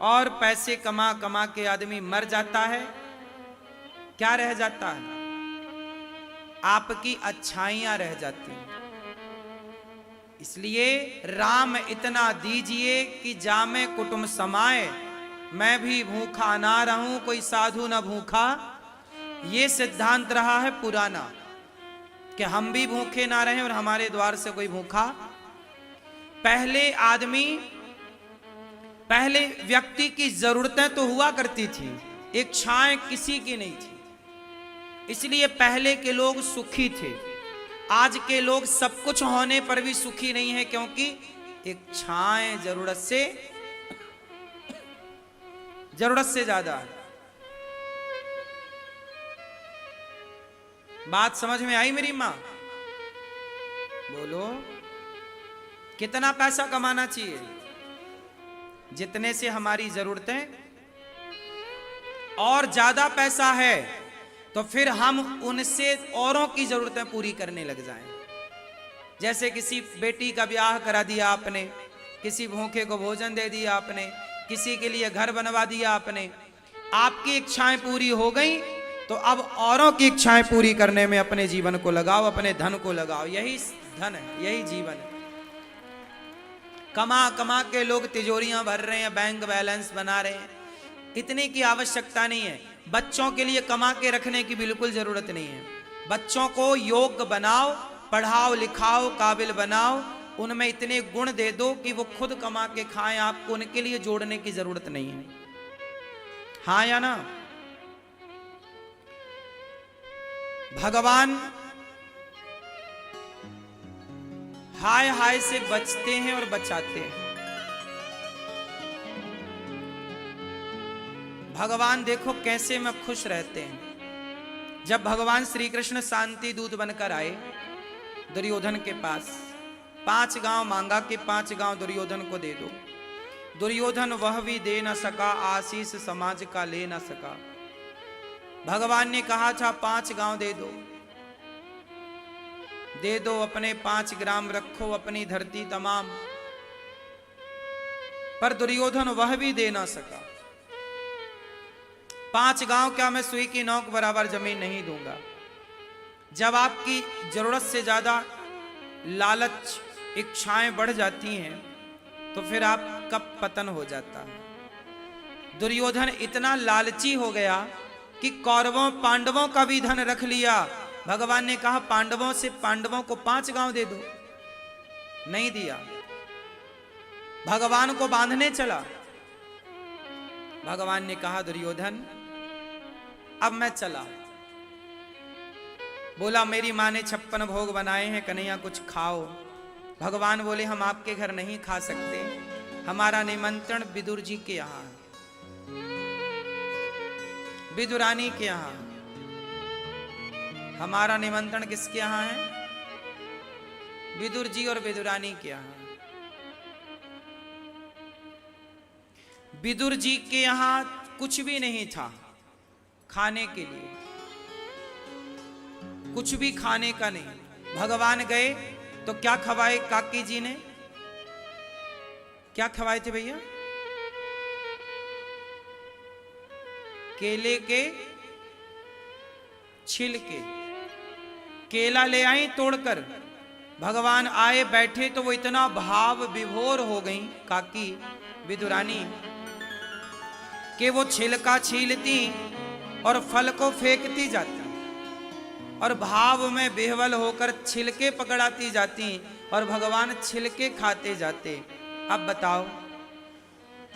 और पैसे कमा कमा के आदमी मर जाता है। क्या रह जाता है? आपकी अच्छाइयां रह जाती हैं। इसलिए राम इतना दीजिए कि जामे कुटुंब समाए, मैं भी भूखा ना रहूं कोई साधु ना भूखा। ये सिद्धांत रहा है पुराना कि हम भी भूखे ना रहें और हमारे द्वार से कोई भूखा। पहले व्यक्ति की जरूरतें तो हुआ करती थी, इच्छाएं किसी की नहीं थी। इसलिए पहले के लोग सुखी थे। आज के लोग सब कुछ होने पर भी सुखी नहीं है, क्योंकि इच्छाएं जरूरत से ज्यादा है। बात समझ में आई मेरी मां? बोलो, कितना पैसा कमाना चाहिए? जितने से हमारी जरूरतें, और ज्यादा पैसा है तो फिर हम उनसे औरों की जरूरतें पूरी करने लग जाएं। जैसे किसी बेटी का ब्याह करा दिया आपने, किसी भूखे को भोजन दे दिया आपने, किसी के लिए घर बनवा दिया आपने। आपकी इच्छाएं पूरी हो गई तो अब औरों की इच्छाएं पूरी करने में अपने जीवन को लगाओ, अपने धन को लगाओ। यही धन है, यही जीवन है। कमा कमा के लोग तिजोरियां भर रहे हैं, बैंक बैलेंस बना रहे हैं। इतने की आवश्यकता नहीं है। बच्चों के लिए कमा के रखने की बिल्कुल जरूरत नहीं है। बच्चों को योग्य बनाओ, पढ़ाओ लिखाओ, काबिल बनाओ, उनमें इतने गुण दे दो कि वो खुद कमा के खाएं। आपको उनके लिए जोड़ने की जरूरत नहीं है। हाँ या ना? भगवान हाय हाय से बचते हैं और बचाते हैं। भगवान देखो कैसे में खुश रहते हैं। जब भगवान श्री कृष्ण शांति दूत बनकर आए दुर्योधन के पास, 5 गांव मांगा कि 5 गांव दुर्योधन को दे दो। दुर्योधन वह भी दे न सका, आशीष समाज का ले न सका। भगवान ने कहा था 5 गांव दे दो, दे दो अपने 5 ग्राम, रखो अपनी धरती तमाम। पर दुर्योधन वह भी दे ना सका। 5 गांव क्या, मैं सुई की नोक बराबर जमीन नहीं दूंगा। जब आपकी जरूरत से ज्यादा लालच इच्छाएं बढ़ जाती हैं तो फिर आपका पतन हो जाता है। दुर्योधन इतना लालची हो गया कि कौरवों पांडवों का भी धन रख लिया। भगवान ने कहा पांडवों को 5 गांव दे दो, नहीं दिया। भगवान को बांधने चला। भगवान ने कहा दुर्योधन अब मैं चला। बोला मेरी मां ने 56 भोग बनाए हैं, कन्हैया कुछ खाओ। भगवान बोले हम आपके घर नहीं खा सकते, हमारा निमंत्रण विदुर जी के यहां, विदुरानी के यहां। हमारा निमंत्रण किसके यहां है? विदुर जी और विदुरानी के यहां। विदुर जी के यहां कुछ भी नहीं था खाने के लिए, कुछ भी खाने का नहीं। भगवान गए तो क्या खवाए काकी जी ने? क्या खवाए थे भैया? केले के छिलके। केला ले आई तोड़कर। भगवान आए बैठे तो वो इतना भाव विभोर हो गई काकी विदुरानी कि वो छिलका छीलती और फल को फेंकती जाती और भाव में विह्वल होकर छिलके पकड़ाती जाती और भगवान छिलके खाते जाते। अब बताओ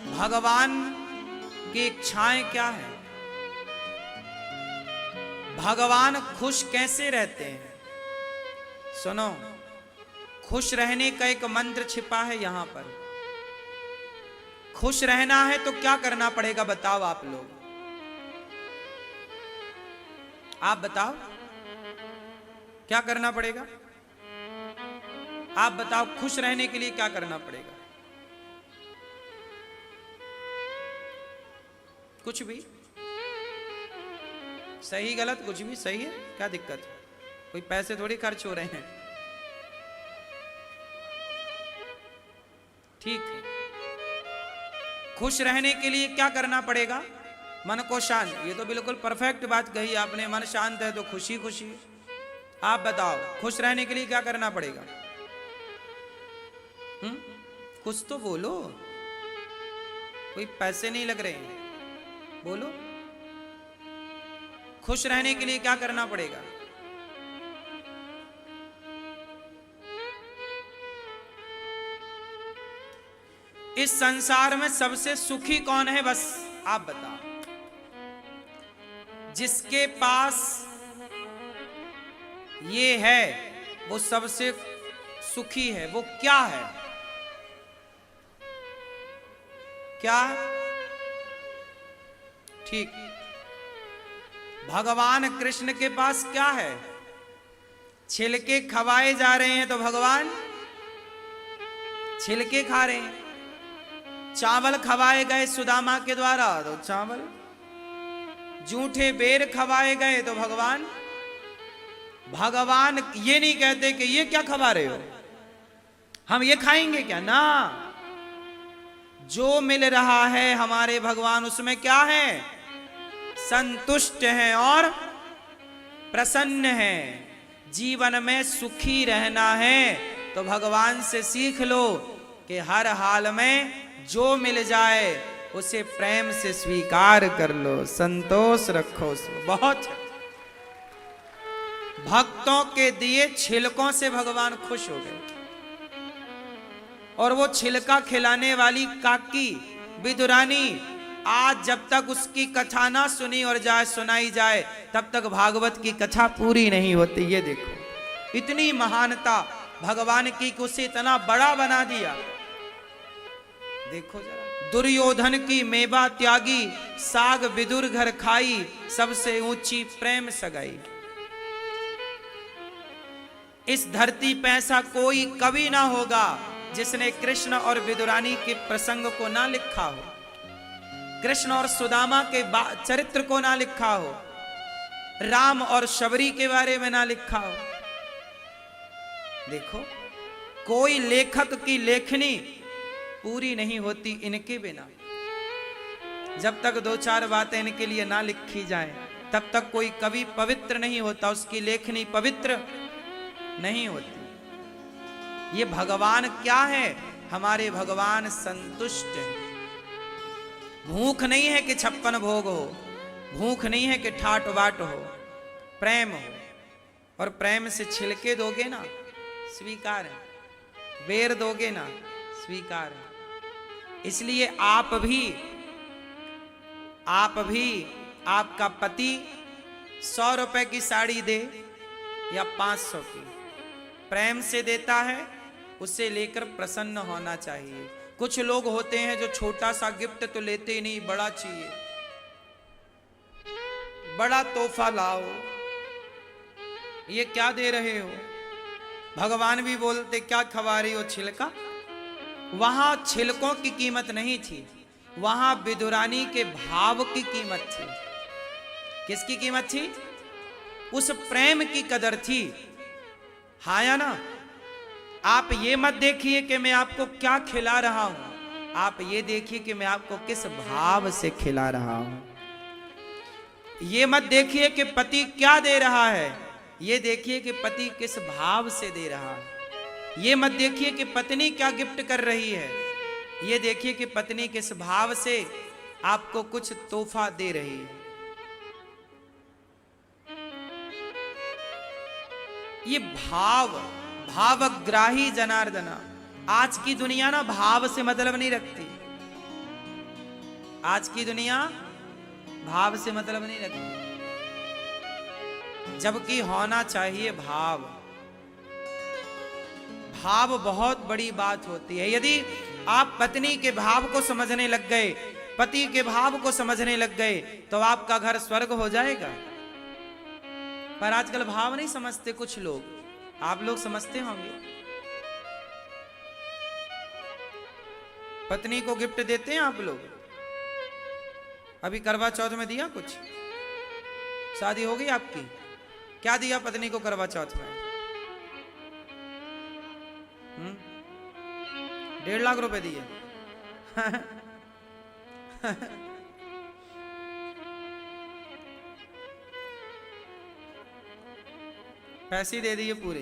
भगवान की इच्छाएं क्या है? भगवान खुश कैसे रहते हैं? सुनो, खुश रहने का एक मंत्र छिपा है यहां पर। खुश रहना है तो क्या करना पड़ेगा बताओ आप लोग? आप बताओ क्या करना पड़ेगा? आप बताओ खुश रहने के लिए क्या करना पड़ेगा? कुछ भी सही गलत कुछ भी सही है, क्या दिक्कत है? कोई पैसे थोड़ी खर्च हो रहे हैं। ठीक है, खुश रहने के लिए क्या करना पड़ेगा? मन को शांत। ये तो बिल्कुल परफेक्ट बात कही आपने, मन शांत है तो खुशी खुशी। आप बताओ खुश रहने के लिए क्या करना पड़ेगा? कुछ तो बोलो, कोई पैसे नहीं लग रहे हैं, बोलो। खुश रहने के लिए क्या करना पड़ेगा? इस संसार में सबसे सुखी कौन है? बस आप बताओ। जिसके पास ये है वो सबसे सुखी है। वो क्या है? क्या? ठीक, भगवान कृष्ण के पास क्या है? छिलके खवाए जा रहे हैं तो भगवान छिलके खा रहे हैं। चावल खवाए गए सुदामा के द्वारा तो चावल, जूठे बेर खवाए गए तो भगवान ये नहीं कहते कि ये क्या खवा रहे हो, हम ये खाएंगे क्या? ना, जो मिल रहा है हमारे भगवान उसमें क्या है? संतुष्ट हैं और प्रसन्न हैं। जीवन में सुखी रहना है तो भगवान से सीख लो कि हर हाल में जो मिल जाए उसे प्रेम से स्वीकार कर लो, संतोष रखो उसमें। बहुत है। भक्तों के दिए छिलकों से भगवान खुश हो गए और वो छिलका खिलाने वाली काकी विदुरानी आज जब तक उसकी कथा ना सुनी और सुनाई जाए तब तक भागवत की कथा पूरी नहीं होती। ये देखो, इतनी महानता भगवान की उसे इतना बड़ा बना दिया। देखो जरा, दुर्योधन की मेवा त्यागी, साग विदुर घर खाई, सबसे ऊंची प्रेम सगाई। इस धरती पे ऐसा कोई कवि ना होगा जिसने कृष्ण और विदुरानी के प्रसंग को ना लिखा हो, कृष्ण और सुदामा के चरित्र को ना लिखा हो, राम और शबरी के बारे में ना लिखा हो। देखो, कोई लेखक की लेखनी पूरी नहीं होती इनके बिना। जब तक दो चार बातें इनके लिए ना लिखी जाए तब तक कोई कवि पवित्र नहीं होता, उसकी लेखनी पवित्र नहीं होती। ये भगवान क्या है? हमारे भगवान संतुष्ट हैं। भूख नहीं है कि 56 भोग हो, भूख नहीं है कि ठाट बाट हो, प्रेम हो। और प्रेम से छिलके दोगे ना, स्वीकार है। बेर दोगे ना, स्वीकार है। इसलिए आप भी आपका पति 100 रुपए की साड़ी दे या 500 की, प्रेम से देता है, उसे लेकर प्रसन्न होना चाहिए। कुछ लोग होते हैं जो छोटा सा गिफ्ट तो लेते ही नहीं, बड़ा चाहिए, बड़ा तोहफा लाओ। ये क्या दे रहे हो? भगवान भी बोलते क्या खवा रही हो छिलका। वहां छिलकों की कीमत नहीं थी, वहां विदुरानी के भाव की कीमत थी। किसकी कीमत थी? उस प्रेम की कदर थी। हाँ या ना? आप ये मत देखिए कि मैं आपको क्या खिला रहा हूं, आप ये देखिए कि मैं आपको किस भाव से खिला रहा हूं। ये मत देखिए कि पति क्या दे रहा है, ये देखिए कि पति किस भाव से दे रहा है। ये मत देखिए कि पत्नी क्या गिफ्ट कर रही है, ये देखिए कि पत्नी किस भाव से आपको कुछ तोहफा दे रही है। ये भावग्राही जनार्दना। आज की दुनिया ना भाव से मतलब नहीं रखती, आज की दुनिया भाव से मतलब नहीं रखती, जबकि होना चाहिए भाव। भाव बहुत बड़ी बात होती है। यदि आप पत्नी के भाव को समझने लग गए, पति के भाव को समझने लग गए, तो आपका घर स्वर्ग हो जाएगा। पर आजकल भाव नहीं समझते कुछ लोग, आप लोग समझते होंगे। पत्नी को गिफ्ट देते हैं आप लोग? अभी करवा चौथ में दिया कुछ? शादी हो गई आपकी, क्या दिया पत्नी को करवा चौथ में? 1.5 लाख रुपए दिए। पैसे दे दिए पूरे।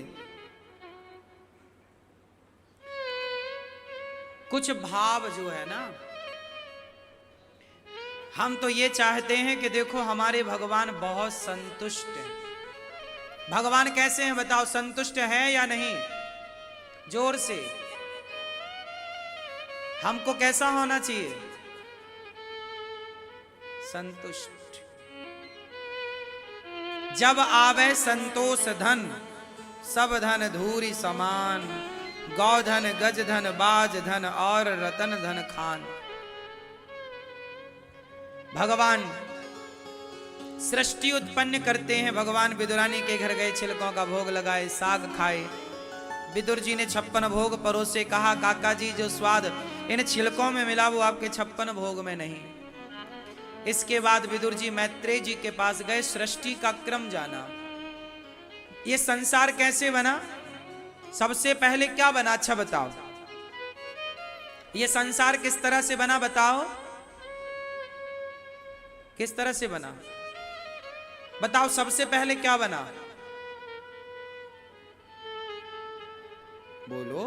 कुछ भाव जो है ना, हम तो ये चाहते हैं कि देखो हमारे भगवान बहुत संतुष्ट हैं। भगवान कैसे हैं बताओ? संतुष्ट है या नहीं? जोर से। हमको कैसा होना चाहिए? संतुष्ट। जब आवे संतोष धन, सब धन धूरी समान, गौधन गज धन बाज धन और रतन धन खान। भगवान सृष्टि उत्पन्न करते हैं। भगवान विदुरानी के घर गए, छिलकों का भोग लगाए, साग खाए। विदुर जी ने 56 भोग परोसे, कहा काका जी जो स्वाद इन छिलकों में मिला वो आपके 56 भोग में नहीं। इसके बाद विदुर जी मैत्रेय जी के पास गए, सृष्टि का क्रम जाना। ये संसार कैसे बना? सबसे पहले क्या बना? अच्छा बताओ, ये संसार किस तरह से बना बताओ? किस तरह से बना बताओ? सबसे पहले क्या बना? बोलो।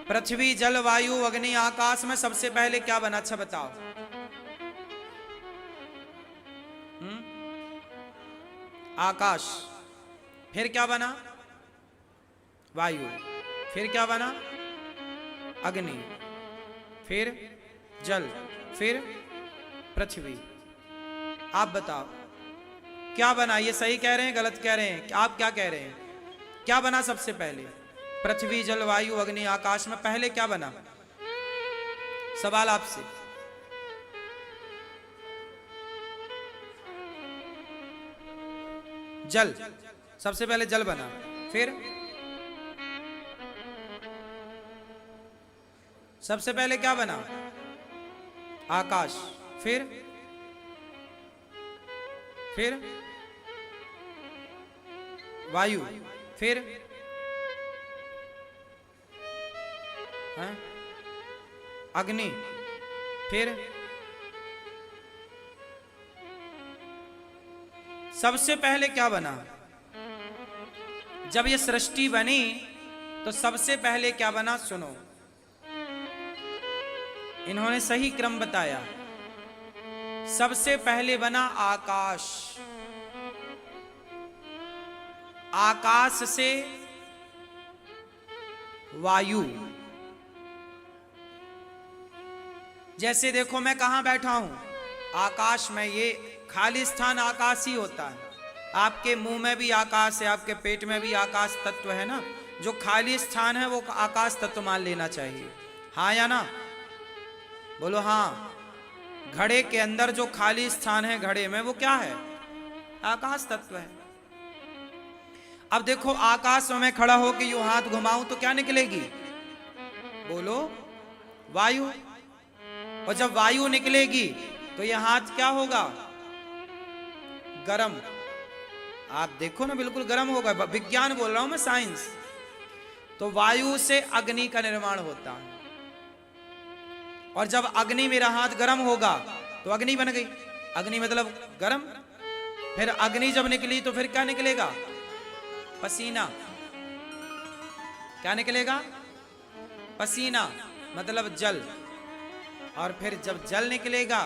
पृथ्वी जल वायु अग्नि आकाश में सबसे पहले क्या बना? अच्छा बताओ। आकाश। फिर क्या बना? वायु। फिर क्या बना? अग्नि। फिर जल। फिर पृथ्वी। आप बताओ क्या बना? ये सही कह रहे हैं गलत कह रहे हैं? आप क्या कह रहे हैं? क्या बना सबसे पहले? पृथ्वी, जल, वायु, अग्नि, आकाश में पहले क्या बना? सवाल आपसे। जल, सबसे पहले जल बना, फिर सबसे पहले क्या बना? आकाश, फिर वायु, फिर अग्नि, फिर सबसे पहले क्या बना? जब ये सृष्टि बनी तो सबसे पहले क्या बना? सुनो, इन्होंने सही क्रम बताया। सबसे पहले बना आकाश। आकाश से वायु। जैसे देखो मैं कहां बैठा हूं, आकाश में, ये खाली स्थान आकाश ही होता है। आपके मुंह में भी आकाश है, आपके पेट में भी आकाश तत्व है ना। जो खाली स्थान है वो आकाश तत्व मान लेना चाहिए, हाँ या ना? बोलो हाँ। घड़े के अंदर जो खाली स्थान है घड़े में, वो क्या है? आकाश तत्व है। अब देखो आकाश में खड़ा हो के यूं हाथ घुमाऊं तो क्या निकलेगी? बोलो वायु। और जब वायु निकलेगी तो यह हाथ क्या होगा? गरम। आप देखो ना, बिल्कुल गरम होगा। विज्ञान बोल रहा हूं मैं, साइंस। तो वायु से अग्नि का निर्माण होता है। और जब अग्नि, मेरा हाथ गरम होगा तो अग्नि बन गई। अग्नि मतलब गरम। फिर अग्नि जब निकली तो फिर क्या निकलेगा? पसीना। क्या निकलेगा? पसीना मतलब जल। और फिर जब जल निकलेगा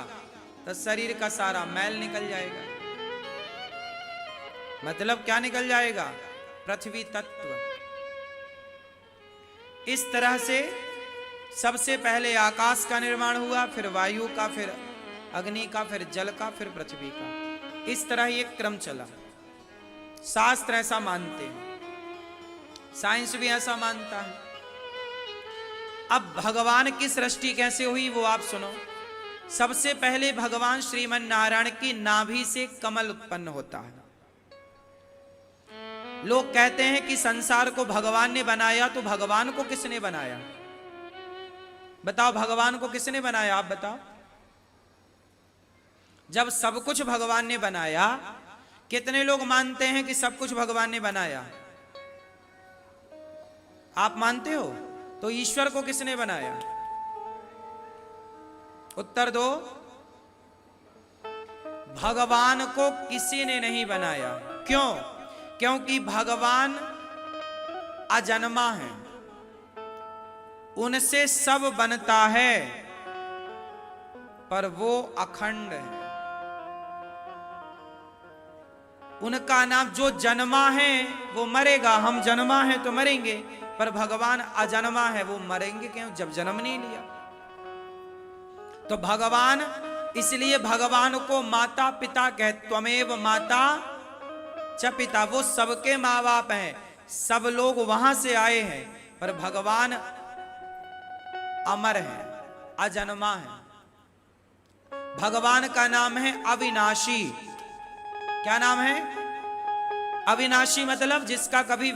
तो शरीर का सारा मैल निकल जाएगा। मतलब क्या निकल जाएगा? पृथ्वी तत्व। इस तरह से सबसे पहले आकाश का निर्माण हुआ, फिर वायु का, फिर अग्नि का, फिर जल का, फिर पृथ्वी का। इस तरह ये क्रम चला। शास्त्र ऐसा मानते हैं, साइंस भी ऐसा मानता है। अब भगवान की सृष्टि कैसे हुई वो आप सुनो। सबसे पहले भगवान श्रीमन नारायण की नाभि से कमल उत्पन्न होता है। लोग कहते हैं कि संसार को भगवान ने बनाया, तो भगवान को किसने बनाया? बताओ, भगवान को किसने बनाया? आप बताओ। जब सब कुछ भगवान ने बनाया, कितने लोग मानते हैं कि सब कुछ भगवान ने बनाया? आप मानते हो? तो ईश्वर को किसने बनाया? उत्तर दो। भगवान को किसी ने नहीं बनाया। क्यों? क्योंकि भगवान अजन्मा है, उनसे सब बनता है, पर वो अखंड है। उनका नाम, जो जन्मा है वो मरेगा, हम जन्मा है तो मरेंगे, पर भगवान अजन्मा है, वो मरेंगे क्यों जब जन्म नहीं लिया? तो भगवान, इसलिए भगवान को माता पिता कह, त्वमेव माता च पिता। वो सबके माँ बाप हैं, सब लोग वहां से आए हैं, पर भगवान अमर है, अजन्मा है। भगवान का नाम है अविनाशी। क्या नाम है? अविनाशी मतलब जिसका कभी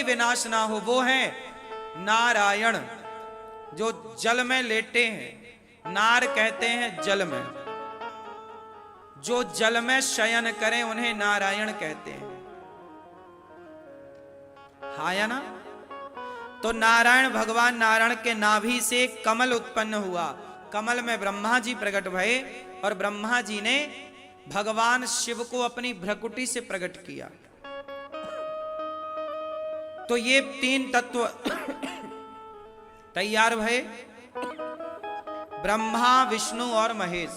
विनाश ना हो, वो है नारायण, जो जल में लेटे हैं। नार कहते हैं जल में, जो जल में शयन करें उन्हें नारायण कहते हैं, हाँ या ना? तो नारायण, भगवान नारायण के नाभि से कमल उत्पन्न हुआ। कमल में ब्रह्मा जी प्रकट भये, और ब्रह्मा जी ने भगवान शिव को अपनी भ्रकुटी से प्रकट किया। तो ये तीन तत्व तैयार भये, ब्रह्मा, विष्णु और महेश।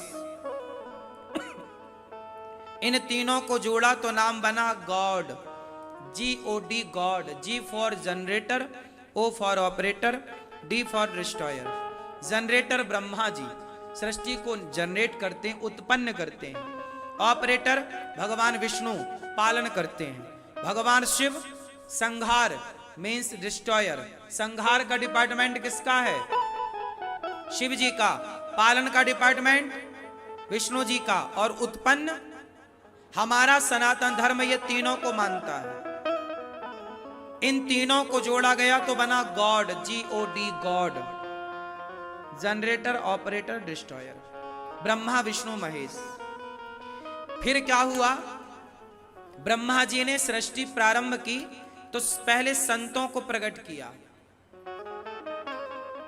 इन तीनों को जोड़ा तो नाम बना God. GOD, God. G for generator, O for operator, D for destroyer. Generator Brahma ji सृष्टि को जनरेट करते हैं, उत्पन्न करते हैं। ऑपरेटर भगवान विष्णु पालन करते हैं। भगवान शिव संहार मीन्स डिस्ट्रॉयर, संहार का डिपार्टमेंट किसका है? शिव जी का। पालन का डिपार्टमेंट विष्णु जी का। और उत्पन्न हमारा सनातन धर्म ये तीनों को मानता है। इन तीनों को जोड़ा गया तो बना God, GOD, God. Generator, operator, destroyer, Brahma Vishnu Mahesh. फिर क्या हुआ? ब्रह्मा जी ने सृष्टि प्रारंभ की तो पहले संतों को प्रकट किया,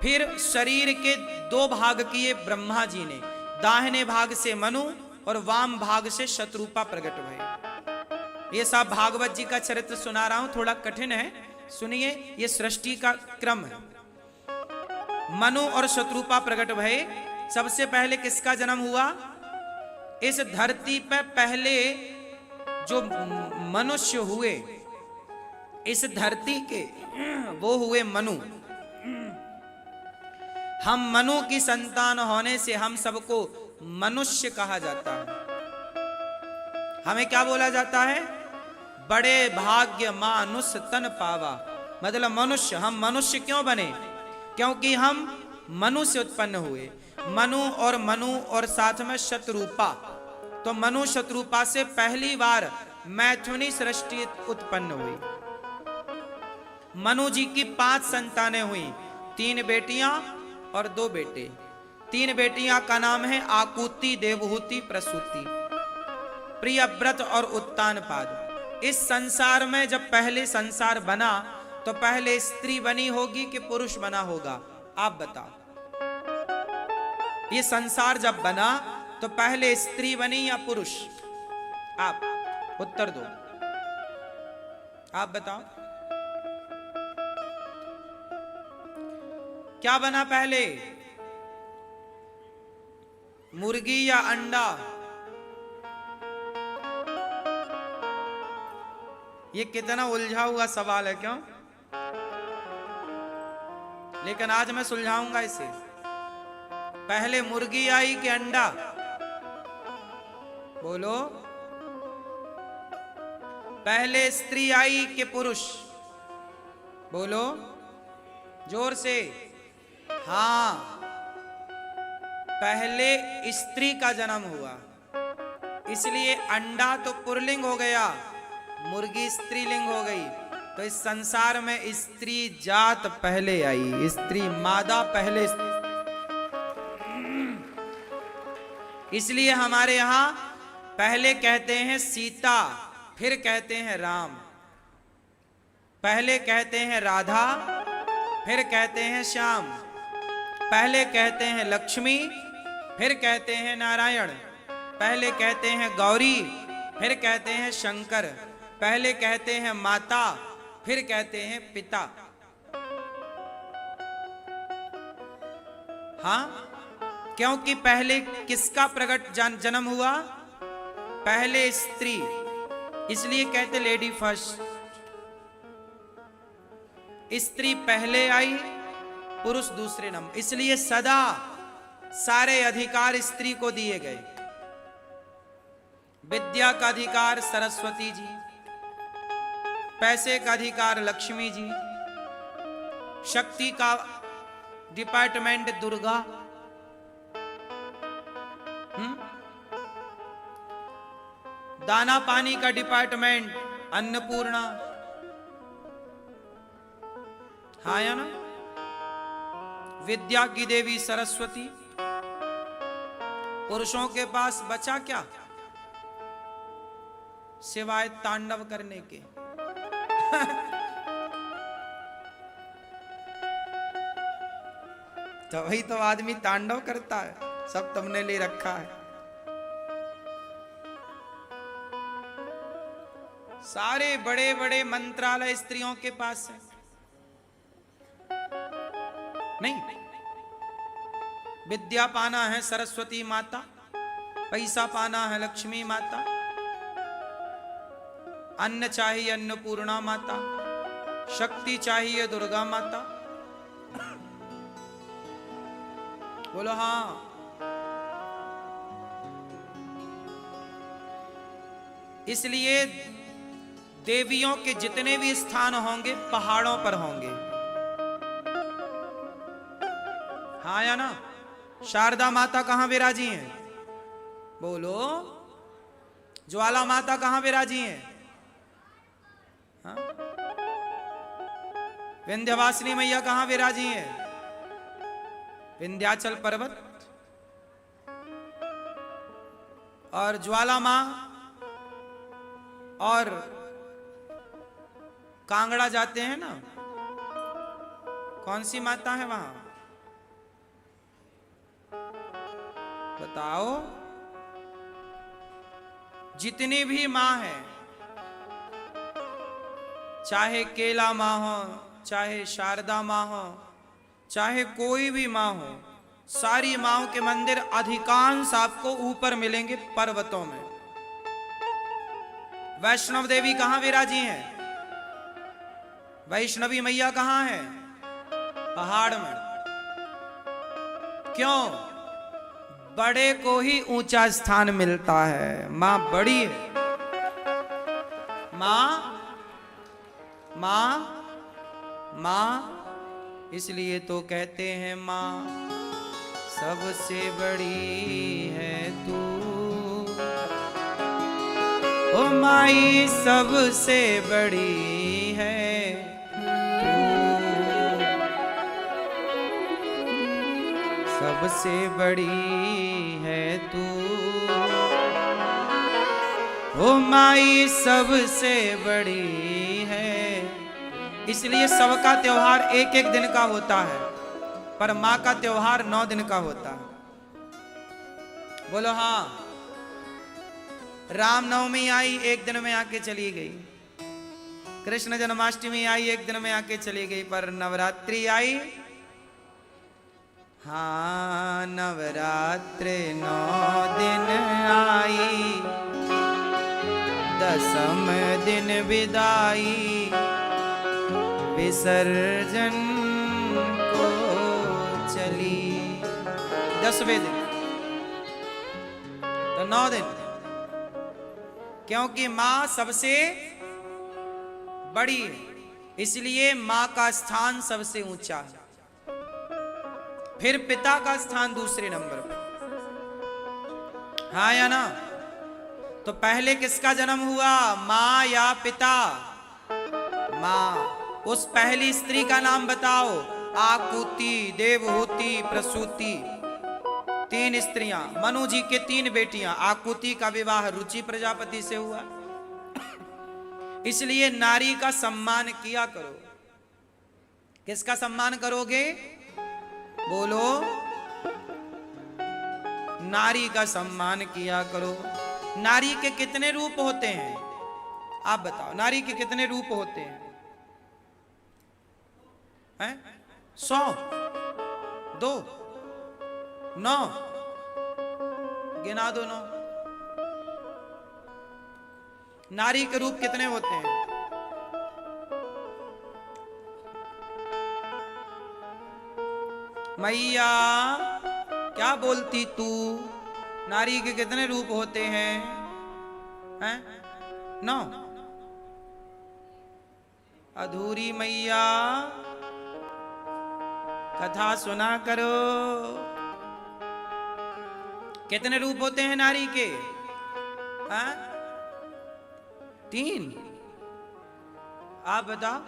फिर शरीर के 2 भाग किए ब्रह्मा जी ने, दाहिने भाग से मनु और वाम भाग से शत्रुपा प्रकट भये। ये सब भागवत जी का चरित्र सुना रहा हूं, थोड़ा कठिन है, सुनिए। ये सृष्टि का क्रम है। मनु और शत्रुपा प्रकट भये। सबसे पहले किसका जन्म हुआ? इस धरती पर पहले जो मनुष्य हुए, इस धरती के, वो हुए मनु। हम मनु की संतान होने से हम सबको मनुष्य कहा जाता है। हमें क्या बोला जाता है? बड़े भाग्य मानुष तन पावा। मतलब मनुष्य। हम मनुष्य क्यों बने? क्योंकि हम मनु से उत्पन्न हुए। मनु और साथ में शत्रुपा। तो मनु शत्रुपा से पहली बार मैथुनी सृष्टि उत्पन्न हुई। मनु जी की 5 संतानें हुई, 3 बेटियां और 2 बेटे। 3 बेटियां का नाम है आकुति, देवहूति, प्रसूति, प्रियव्रत और उत्तानपाद। इस संसार में जब पहले संसार बना तो पहले स्त्री बनी होगी कि पुरुष बना होगा? आप बताओ। ये संसार जब बना तो पहले स्त्री बनी या पुरुष? आप उत्तर दो। आप बताओ क्या बना पहले, मुर्गी या अंडा? ये कितना उलझा हुआ सवाल है, क्यों? लेकिन आज मैं सुलझाऊंगा इसे। पहले मुर्गी आई कि अंडा? बोलो। पहले स्त्री आई कि पुरुष? बोलो जोर से। हाँ, पहले स्त्री का जन्म हुआ, इसलिए अंडा तो पुल्लिंग हो गया, मुर्गी स्त्रीलिंग हो गई। तो इस संसार में स्त्री जात पहले आई, स्त्री मादा पहले। इसलिए हमारे यहां पहले कहते हैं सीता, फिर कहते हैं राम, पहले कहते हैं राधा, फिर कहते हैं श्याम, पहले कहते हैं लक्ष्मी, फिर कहते हैं नारायण, पहले कहते हैं गौरी, फिर कहते हैं शंकर, पहले कहते हैं माता, फिर कहते हैं पिता। हाँ, क्योंकि पहले किसका प्रकट जन्म हुआ? पहले स्त्री, इसलिए कहते लेडी फर्स्ट। स्त्री पहले आई, पुरुष दूसरे नंबर। इसलिए सदा सारे अधिकार स्त्री को दिए गए। विद्या का अधिकार सरस्वती जी, पैसे का अधिकार लक्ष्मी जी, शक्ति का डिपार्टमेंट दुर्गा, दाना पानी का डिपार्टमेंट अन्नपूर्णा। हाँ या ना? विद्या की देवी सरस्वती। पुरुषों के पास बचा क्या सिवाय तांडव करने के? तो वही तो आदमी तांडव करता है, सब तुमने ले रखा है। सारे बड़े बड़े मंत्रालय स्त्रियों के पास है। नहीं, विद्या पाना है सरस्वती माता, पैसा पाना है लक्ष्मी माता, अन्न चाहिए अन्नपूर्णा माता, शक्ति चाहिए दुर्गा माता। बोलो हाँ। इसलिए देवियों के जितने भी स्थान होंगे पहाड़ों पर होंगे। हाँ या ना? शारदा माता कहां विराजी हैं? बोलो। ज्वाला माता कहां विराजी हैं? हाँ? विंध्यवासिनी मैया कहां विराजी हैं? विंध्याचल पर्वत। और ज्वाला मां और कांगड़ा जाते हैं ना, कौन सी माता है वहां? बताओ। जितनी भी मां है, चाहे केला मां हो, चाहे शारदा मां हो, चाहे कोई भी मां हो, सारी माओं के मंदिर अधिकांश आपको ऊपर मिलेंगे पर्वतों में। वैष्णव देवी कहां विराजी हैं? वैष्णवी मैया कहां है? पहाड़ में। क्यों? बड़े को ही ऊंचा स्थान मिलता है। मां बड़ी है। मां मां मां, इसलिए तो कहते हैं मां सबसे बड़ी है तू। ओ माई सबसे बड़ी है तू, सबसे बड़ी है तू। ओ माई सबसे बड़ी है। इसलिए सबका त्योहार एक एक दिन का होता है, पर मां का त्योहार 9 दिन का होता है। बोलो हाँ। रामनवमी आई, एक दिन में आके चली गई। कृष्ण जन्माष्टमी आई, एक दिन में आके चली गई। पर नवरात्रि आई, हाँ नवरात्रि 9 दिन आई। दसम दिन विदाई, विसर्जन को चली। 10वें दिन तो 9 दिन, क्योंकि मां सबसे बड़ी है, इसलिए मां का स्थान सबसे ऊंचा है। फिर पिता का स्थान दूसरे नंबर पर। हाँ या ना? तो पहले किसका जन्म हुआ, मां या पिता? मां। उस पहली स्त्री का नाम बताओ। आकुति, देवहूति, प्रसूति। 3 स्त्रियां। मनु जी के 3 बेटियां। आकुति का विवाह रुचि प्रजापति से हुआ। इसलिए नारी का सम्मान किया करो। किसका सम्मान करोगे? बोलो। नारी का सम्मान किया करो। नारी के कितने रूप होते हैं? आप बताओ, नारी के कितने रूप होते हैं? 100, 2, 9, गिना दो 9। नारी के रूप कितने होते हैं? मैया क्या बोलती तू? नारी के कितने रूप होते हैं? 9। अधूरी मैया कथा सुना करो। कितने रूप होते हैं नारी के? 3। आप बताओ।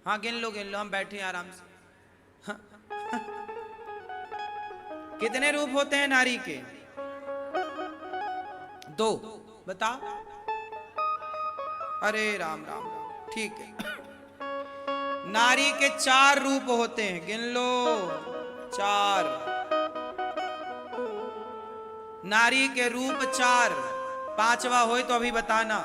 हाँ गिन लो, हम बैठे हैं आराम से। हाँ। कितने रूप होते हैं नारी के? 2। बताओ। अरे राम राम राम, ठीक है। नारी के 4 रूप होते हैं, गिन लो। 4। नारी के रूप 4। 5वां हो तो अभी बताना।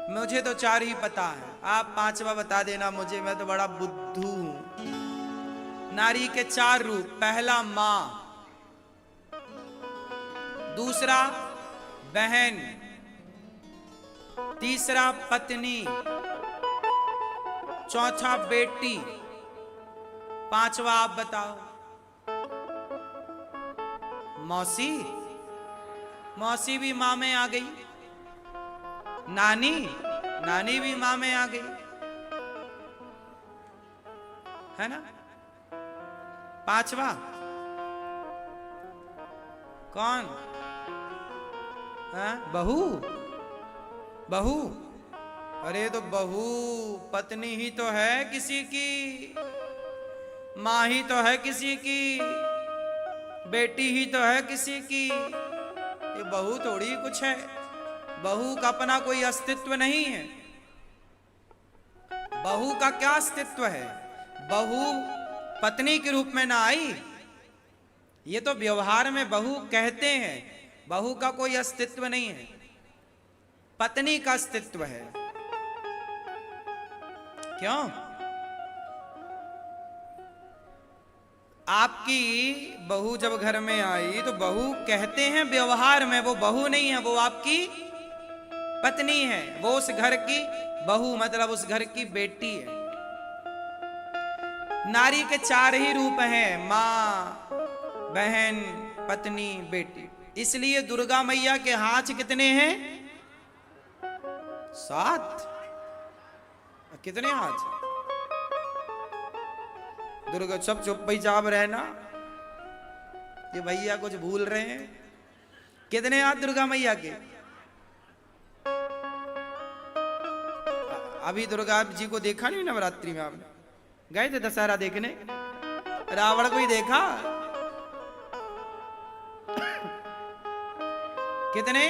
मुझे तो 4 ही पता है, आप 5वां बता देना मुझे, मैं तो बड़ा बुद्धू हूं। नारी के 4 रूप। पहला मां, दूसरा बहन, तीसरा पत्नी, चौथा बेटी, 5वां आप बताओ। मौसी। मौसी भी मां में आ गई। नानी, नानी भी मां में आ गई, है ना। पांचवा कौन? बहू, बहू। अरे तो बहू पत्नी ही तो है किसी की, मां ही तो है किसी की, बेटी ही तो है किसी की। ये बहू थोड़ी कुछ है, बहू का अपना कोई अस्तित्व नहीं है। बहू का क्या अस्तित्व है? बहू पत्नी के रूप में ना आई, ये तो व्यवहार में बहू कहते हैं, बहू का कोई अस्तित्व नहीं है, पत्नी का अस्तित्व है। क्यों? आपकी बहू जब घर में आई तो बहू कहते हैं व्यवहार में, वो बहू नहीं है, वो आपकी पत्नी है, वो उस घर की बहू मतलब उस घर की बेटी है। नारी के चार ही रूप हैं, मां, बहन, पत्नी, बेटी। इसलिए दुर्गा मैया के हाथ कितने हैं? 7। कितने हाथ? दुर्गा, सब चुपचाप रहना, ये भैया कुछ भूल रहे हैं। कितने हाथ दुर्गा मैया के? अभी दुर्गा जी को देखा नहीं नवरात्रि में? आपने गए थे दशहरा देखने? रावण को ही देखा? कितने?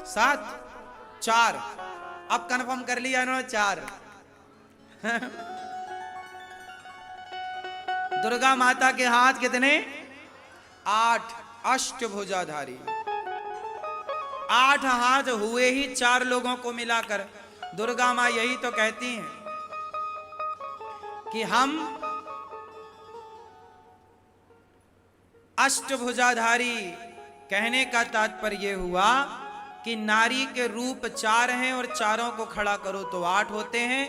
7, 4। अब कंफर्म कर लिया इन्होंने, 4। दुर्गा माता के हाथ कितने? 8, अष्टभुजाधारी। 8 हाथ हुए ही 4 लोगों को मिलाकर। दुर्गा माँ यही तो कहती हैं कि हम अष्टभुजाधारी। कहने का तात्पर्य हुआ कि नारी के रूप 4 हैं और चारों को खड़ा करो तो 8 होते हैं।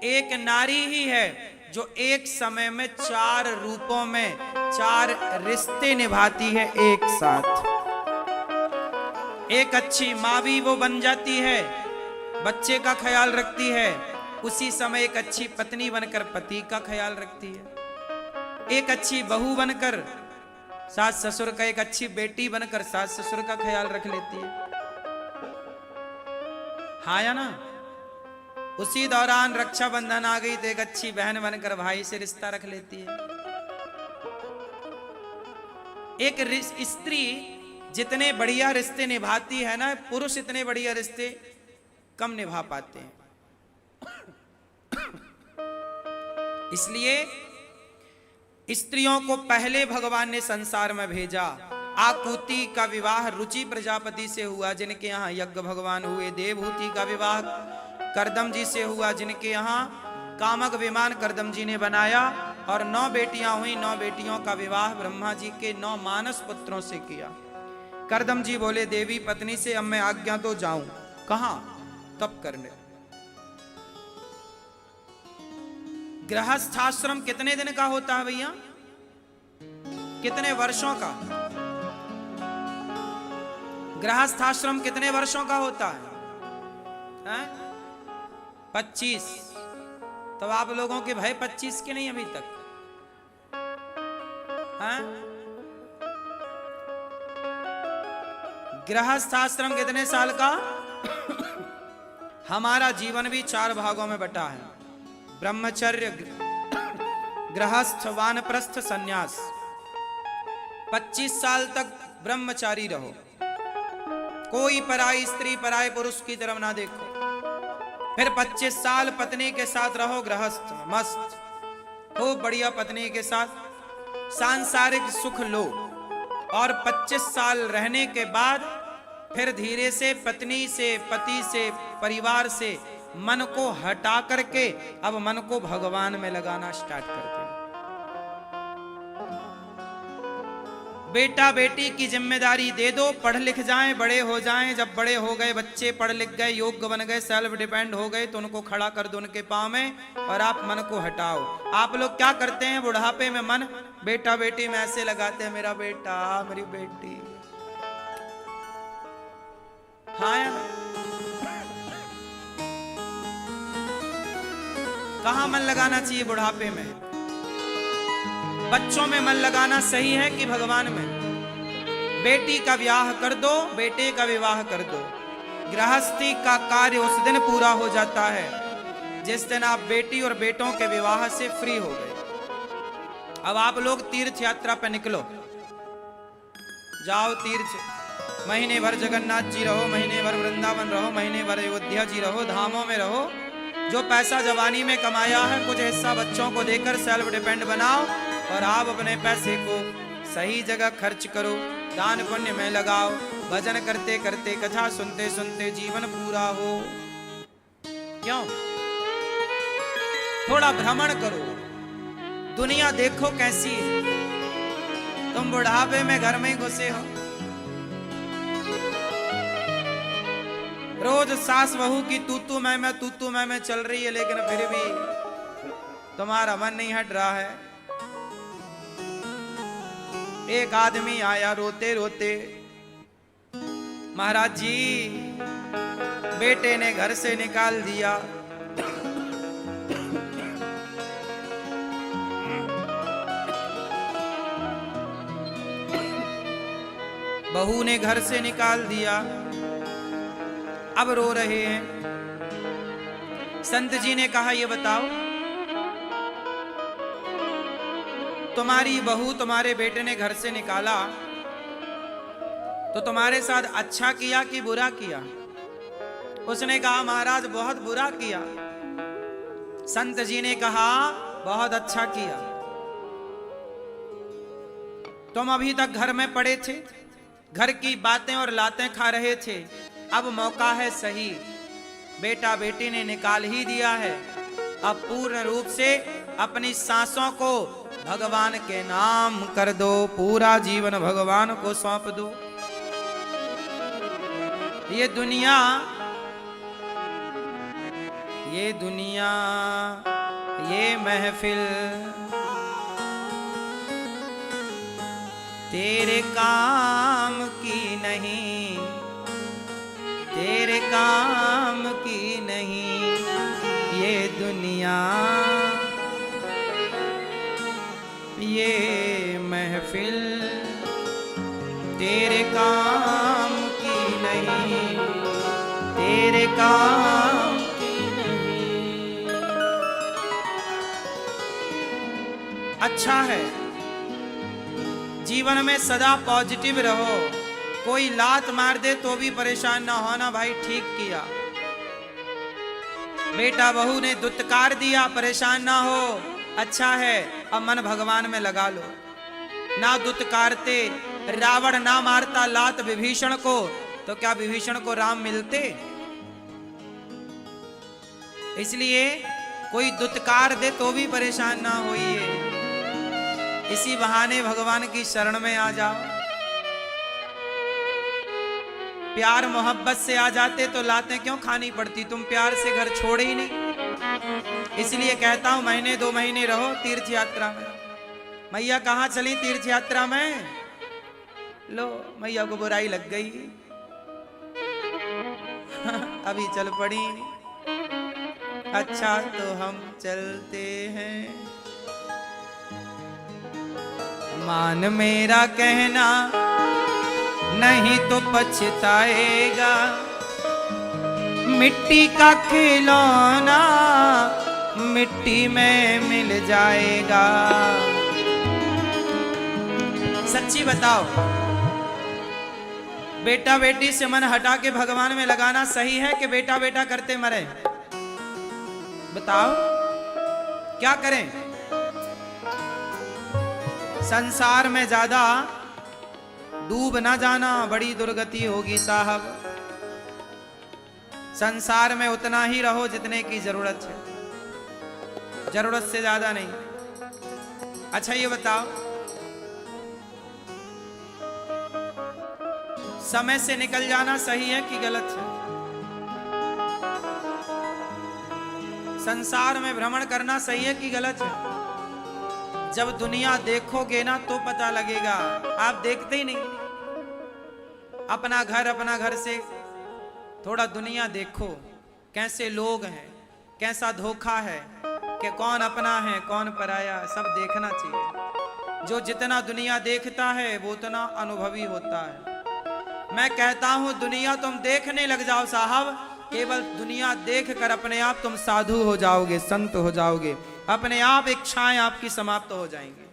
एक नारी ही है जो एक समय में 4 रूपों में 4 रिश्ते निभाती है एक साथ। एक अच्छी माँ भी वो बन जाती है, बच्चे का ख्याल रखती है, उसी समय एक अच्छी पत्नी बनकर पति का ख्याल रखती है। एक अच्छी बहू बनकर सास ससुर का, एक अच्छी बेटी बनकर सास ससुर का ख्याल रख लेती है। हाँ या ना? उसी दौरान रक्षाबंधन आ गई तो एक अच्छी बहन बनकर भाई से रिश्ता रख लेती है। एक स्त्री जितने बढ़िया रिश्ते निभाती है ना, पुरुष इतने बढ़िया रिश्ते कम निभा पाते हैं। इसलिए स्त्रियों को पहले भगवान ने संसार में भेजा। आकुति का विवाह रुचि प्रजापति से हुआ, जिनके यहाँ यज्ञ भगवान हुए। देवहूति का विवाह करदम जी से हुआ, जिनके यहाँ कामक विमान करदम जी ने बनाया। और 9 बेटियां हुई। 9 बेटियों का विवाह ब्रह्मा जी के 9 मानस पुत्रों से किया। करदम जी बोले, देवी पत्नी से अब मैं आज्ञा तो जाऊं। कहां? तप करने। गृहस्थाश्रम कितने दिन का होता है भैया? कितने वर्षों का? गृहस्थाश्रम कितने वर्षों का होता है? 25। तो आप लोगों के भाई 25 के नहीं अभी तक? हैं? गृहस्थाश्रम कितने साल का? हमारा जीवन भी 4 भागों में बटा है। ब्रह्मचर्य, गृहस्थ, वानप्रस्थ, सन्यास। 25 साल तक ब्रह्मचारी रहो, कोई पराई स्त्री पराई पुरुष की तरफ ना देखो। फिर 25 साल पत्नी के साथ रहो, गृहस्थ, मस्त, खूब बढ़िया पत्नी के साथ सांसारिक सुख लो। और 25 साल रहने के बाद फिर धीरे से पत्नी से, पति से, परिवार से मन को हटा करके अब मन को भगवान में लगाना स्टार्ट करते हैं। बेटा बेटी की जिम्मेदारी दे दो, पढ़ लिख जाएं, बड़े हो जाएं। जब बड़े हो गए, बच्चे पढ़ लिख गए, योग्य बन गए, सेल्फ डिपेंड हो गए, तो उनको खड़ा कर दो उनके पांव में और आप मन को हटाओ। आप लोग क्या करते हैं बुढ़ापे में? मन बेटा बेटी में ऐसे लगाते हैं, मेरा बेटा, मेरी बेटी। हाँ यार, कहाँ मन लगाना चाहिए बुढ़ापे में? बच्चों में मन लगाना सही है कि भगवान में? बेटी का ब्याह कर दो, बेटे का विवाह कर दो, गृहस्थी का कार्य उस दिन पूरा हो जाता है जिस दिन आप बेटी और बेटों के विवाह से फ्री हो गए। अब आप लोग तीर्थ यात्रा पर निकलो, जाओ तीर्थ, महीने भर जगन्नाथ जी रहो, महीने भर वृंदावन रहो, महीने भर अयोध्या जी रहो, धामों में रहो। जो पैसा जवानी में कमाया है कुछ हिस्सा बच्चों को देकर सेल्फ डिपेंड बनाओ और आप अपने पैसे को सही जगह खर्च करो, दान पुण्य में लगाओ, भजन करते करते कथा सुनते सुनते जीवन पूरा हो। क्यों? थोड़ा भ्रमण करो, दुनिया देखो कैसी है। तुम बुढ़ापे में घर में ही घुसे हो, रोज सास बहू की तूतू मैं चल रही है, लेकिन फिर भी तुम्हारा मन नहीं हट रहा है। एक आदमी आया रोते रोते, महाराज जी बेटे ने घर से निकाल दिया, बहू ने घर से निकाल दिया, अब रो रहे हैं। संत जी ने कहा ये बताओ, तुम्हारी बहू तुम्हारे बेटे ने घर से निकाला तो तुम्हारे साथ अच्छा किया कि बुरा किया? उसने कहा महाराज बहुत बुरा किया। संत जी ने कहा बहुत अच्छा किया। तुम अभी तक घर में पड़े थे, घर की बातें और लातें खा रहे थे, अब मौका है सही, बेटा बेटी ने निकाल ही दिया है, अब पूर्ण रूप से अपनी सांसों को भगवान के नाम कर दो, पूरा जीवन भगवान को सौंप दो। ये दुनिया ये महफिल तेरे काम की नहीं, तेरे काम की नहीं, ये दुनिया ये महफिल तेरे काम की नहीं, तेरे काम की नहीं। अच्छा है जीवन में सदा पॉजिटिव रहो, कोई लात मार दे तो भी परेशान ना होना, भाई ठीक किया। बेटा बहू ने दुत्कार दिया, परेशान ना हो, अच्छा है, अब मन भगवान में लगा लो। ना दुत्कारते, रावण ना मारता लात विभीषण को, तो क्या विभीषण को राम मिलते? इसलिए कोई दुत्कार दे तो भी परेशान ना होइए, इसी बहाने भगवान की शरण में आ जाओ। प्यार मोहब्बत से आ जाते तो लातें क्यों खानी पड़ती? तुम प्यार से घर छोड़े ही नहीं। इसलिए कहता हूं महीने 2 महीने रहो तीर्थ यात्रा में। मैया कहाँ चली तीर्थ यात्रा में? लो मैया को बुराई लग गई अभी चल पड़ी। अच्छा तो हम चलते हैं, मान मेरा कहना नहीं तो पछताएगा, मिट्टी का खिलौना मिट्टी में मिल जाएगा। सच्ची बताओ, बेटा बेटी से मन हटा के भगवान में लगाना सही है कि बेटा बेटा करते मरे? बताओ क्या करें? संसार में ज्यादा डूब ना जाना, बड़ी दुर्गति होगी साहब। संसार में उतना ही रहो जितने की जरूरत है, जरूरत से ज्यादा नहीं। अच्छा ये बताओ, समय से निकल जाना सही है कि गलत है? संसार में भ्रमण करना सही है कि गलत है? जब दुनिया देखोगे ना तो पता लगेगा, आप देखते ही नहीं। अपना घर से थोड़ा दुनिया देखो, कैसे लोग हैं, कैसा धोखा है, कि कौन अपना है कौन पराया, सब देखना चाहिए। जो जितना दुनिया देखता है वो उतना अनुभवी होता है। मैं कहता हूं दुनिया तुम देखने लग जाओ साहब, केवल दुनिया देख कर अपने आप तुम साधु हो जाओगे, संत हो जाओगे, अपने आप इच्छाएं आपकी समाप्त हो जाएंगी।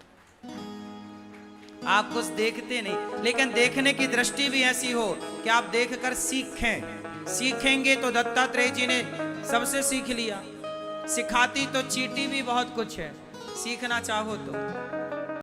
आप कुछ देखते नहीं, लेकिन देखने की दृष्टि भी ऐसी हो कि आप देखकर सीखें। सीखेंगे तो दत्तात्रेय जी ने सबसे सीख लिया, सिखाती तो चीटी भी बहुत कुछ है, सीखना चाहो तो।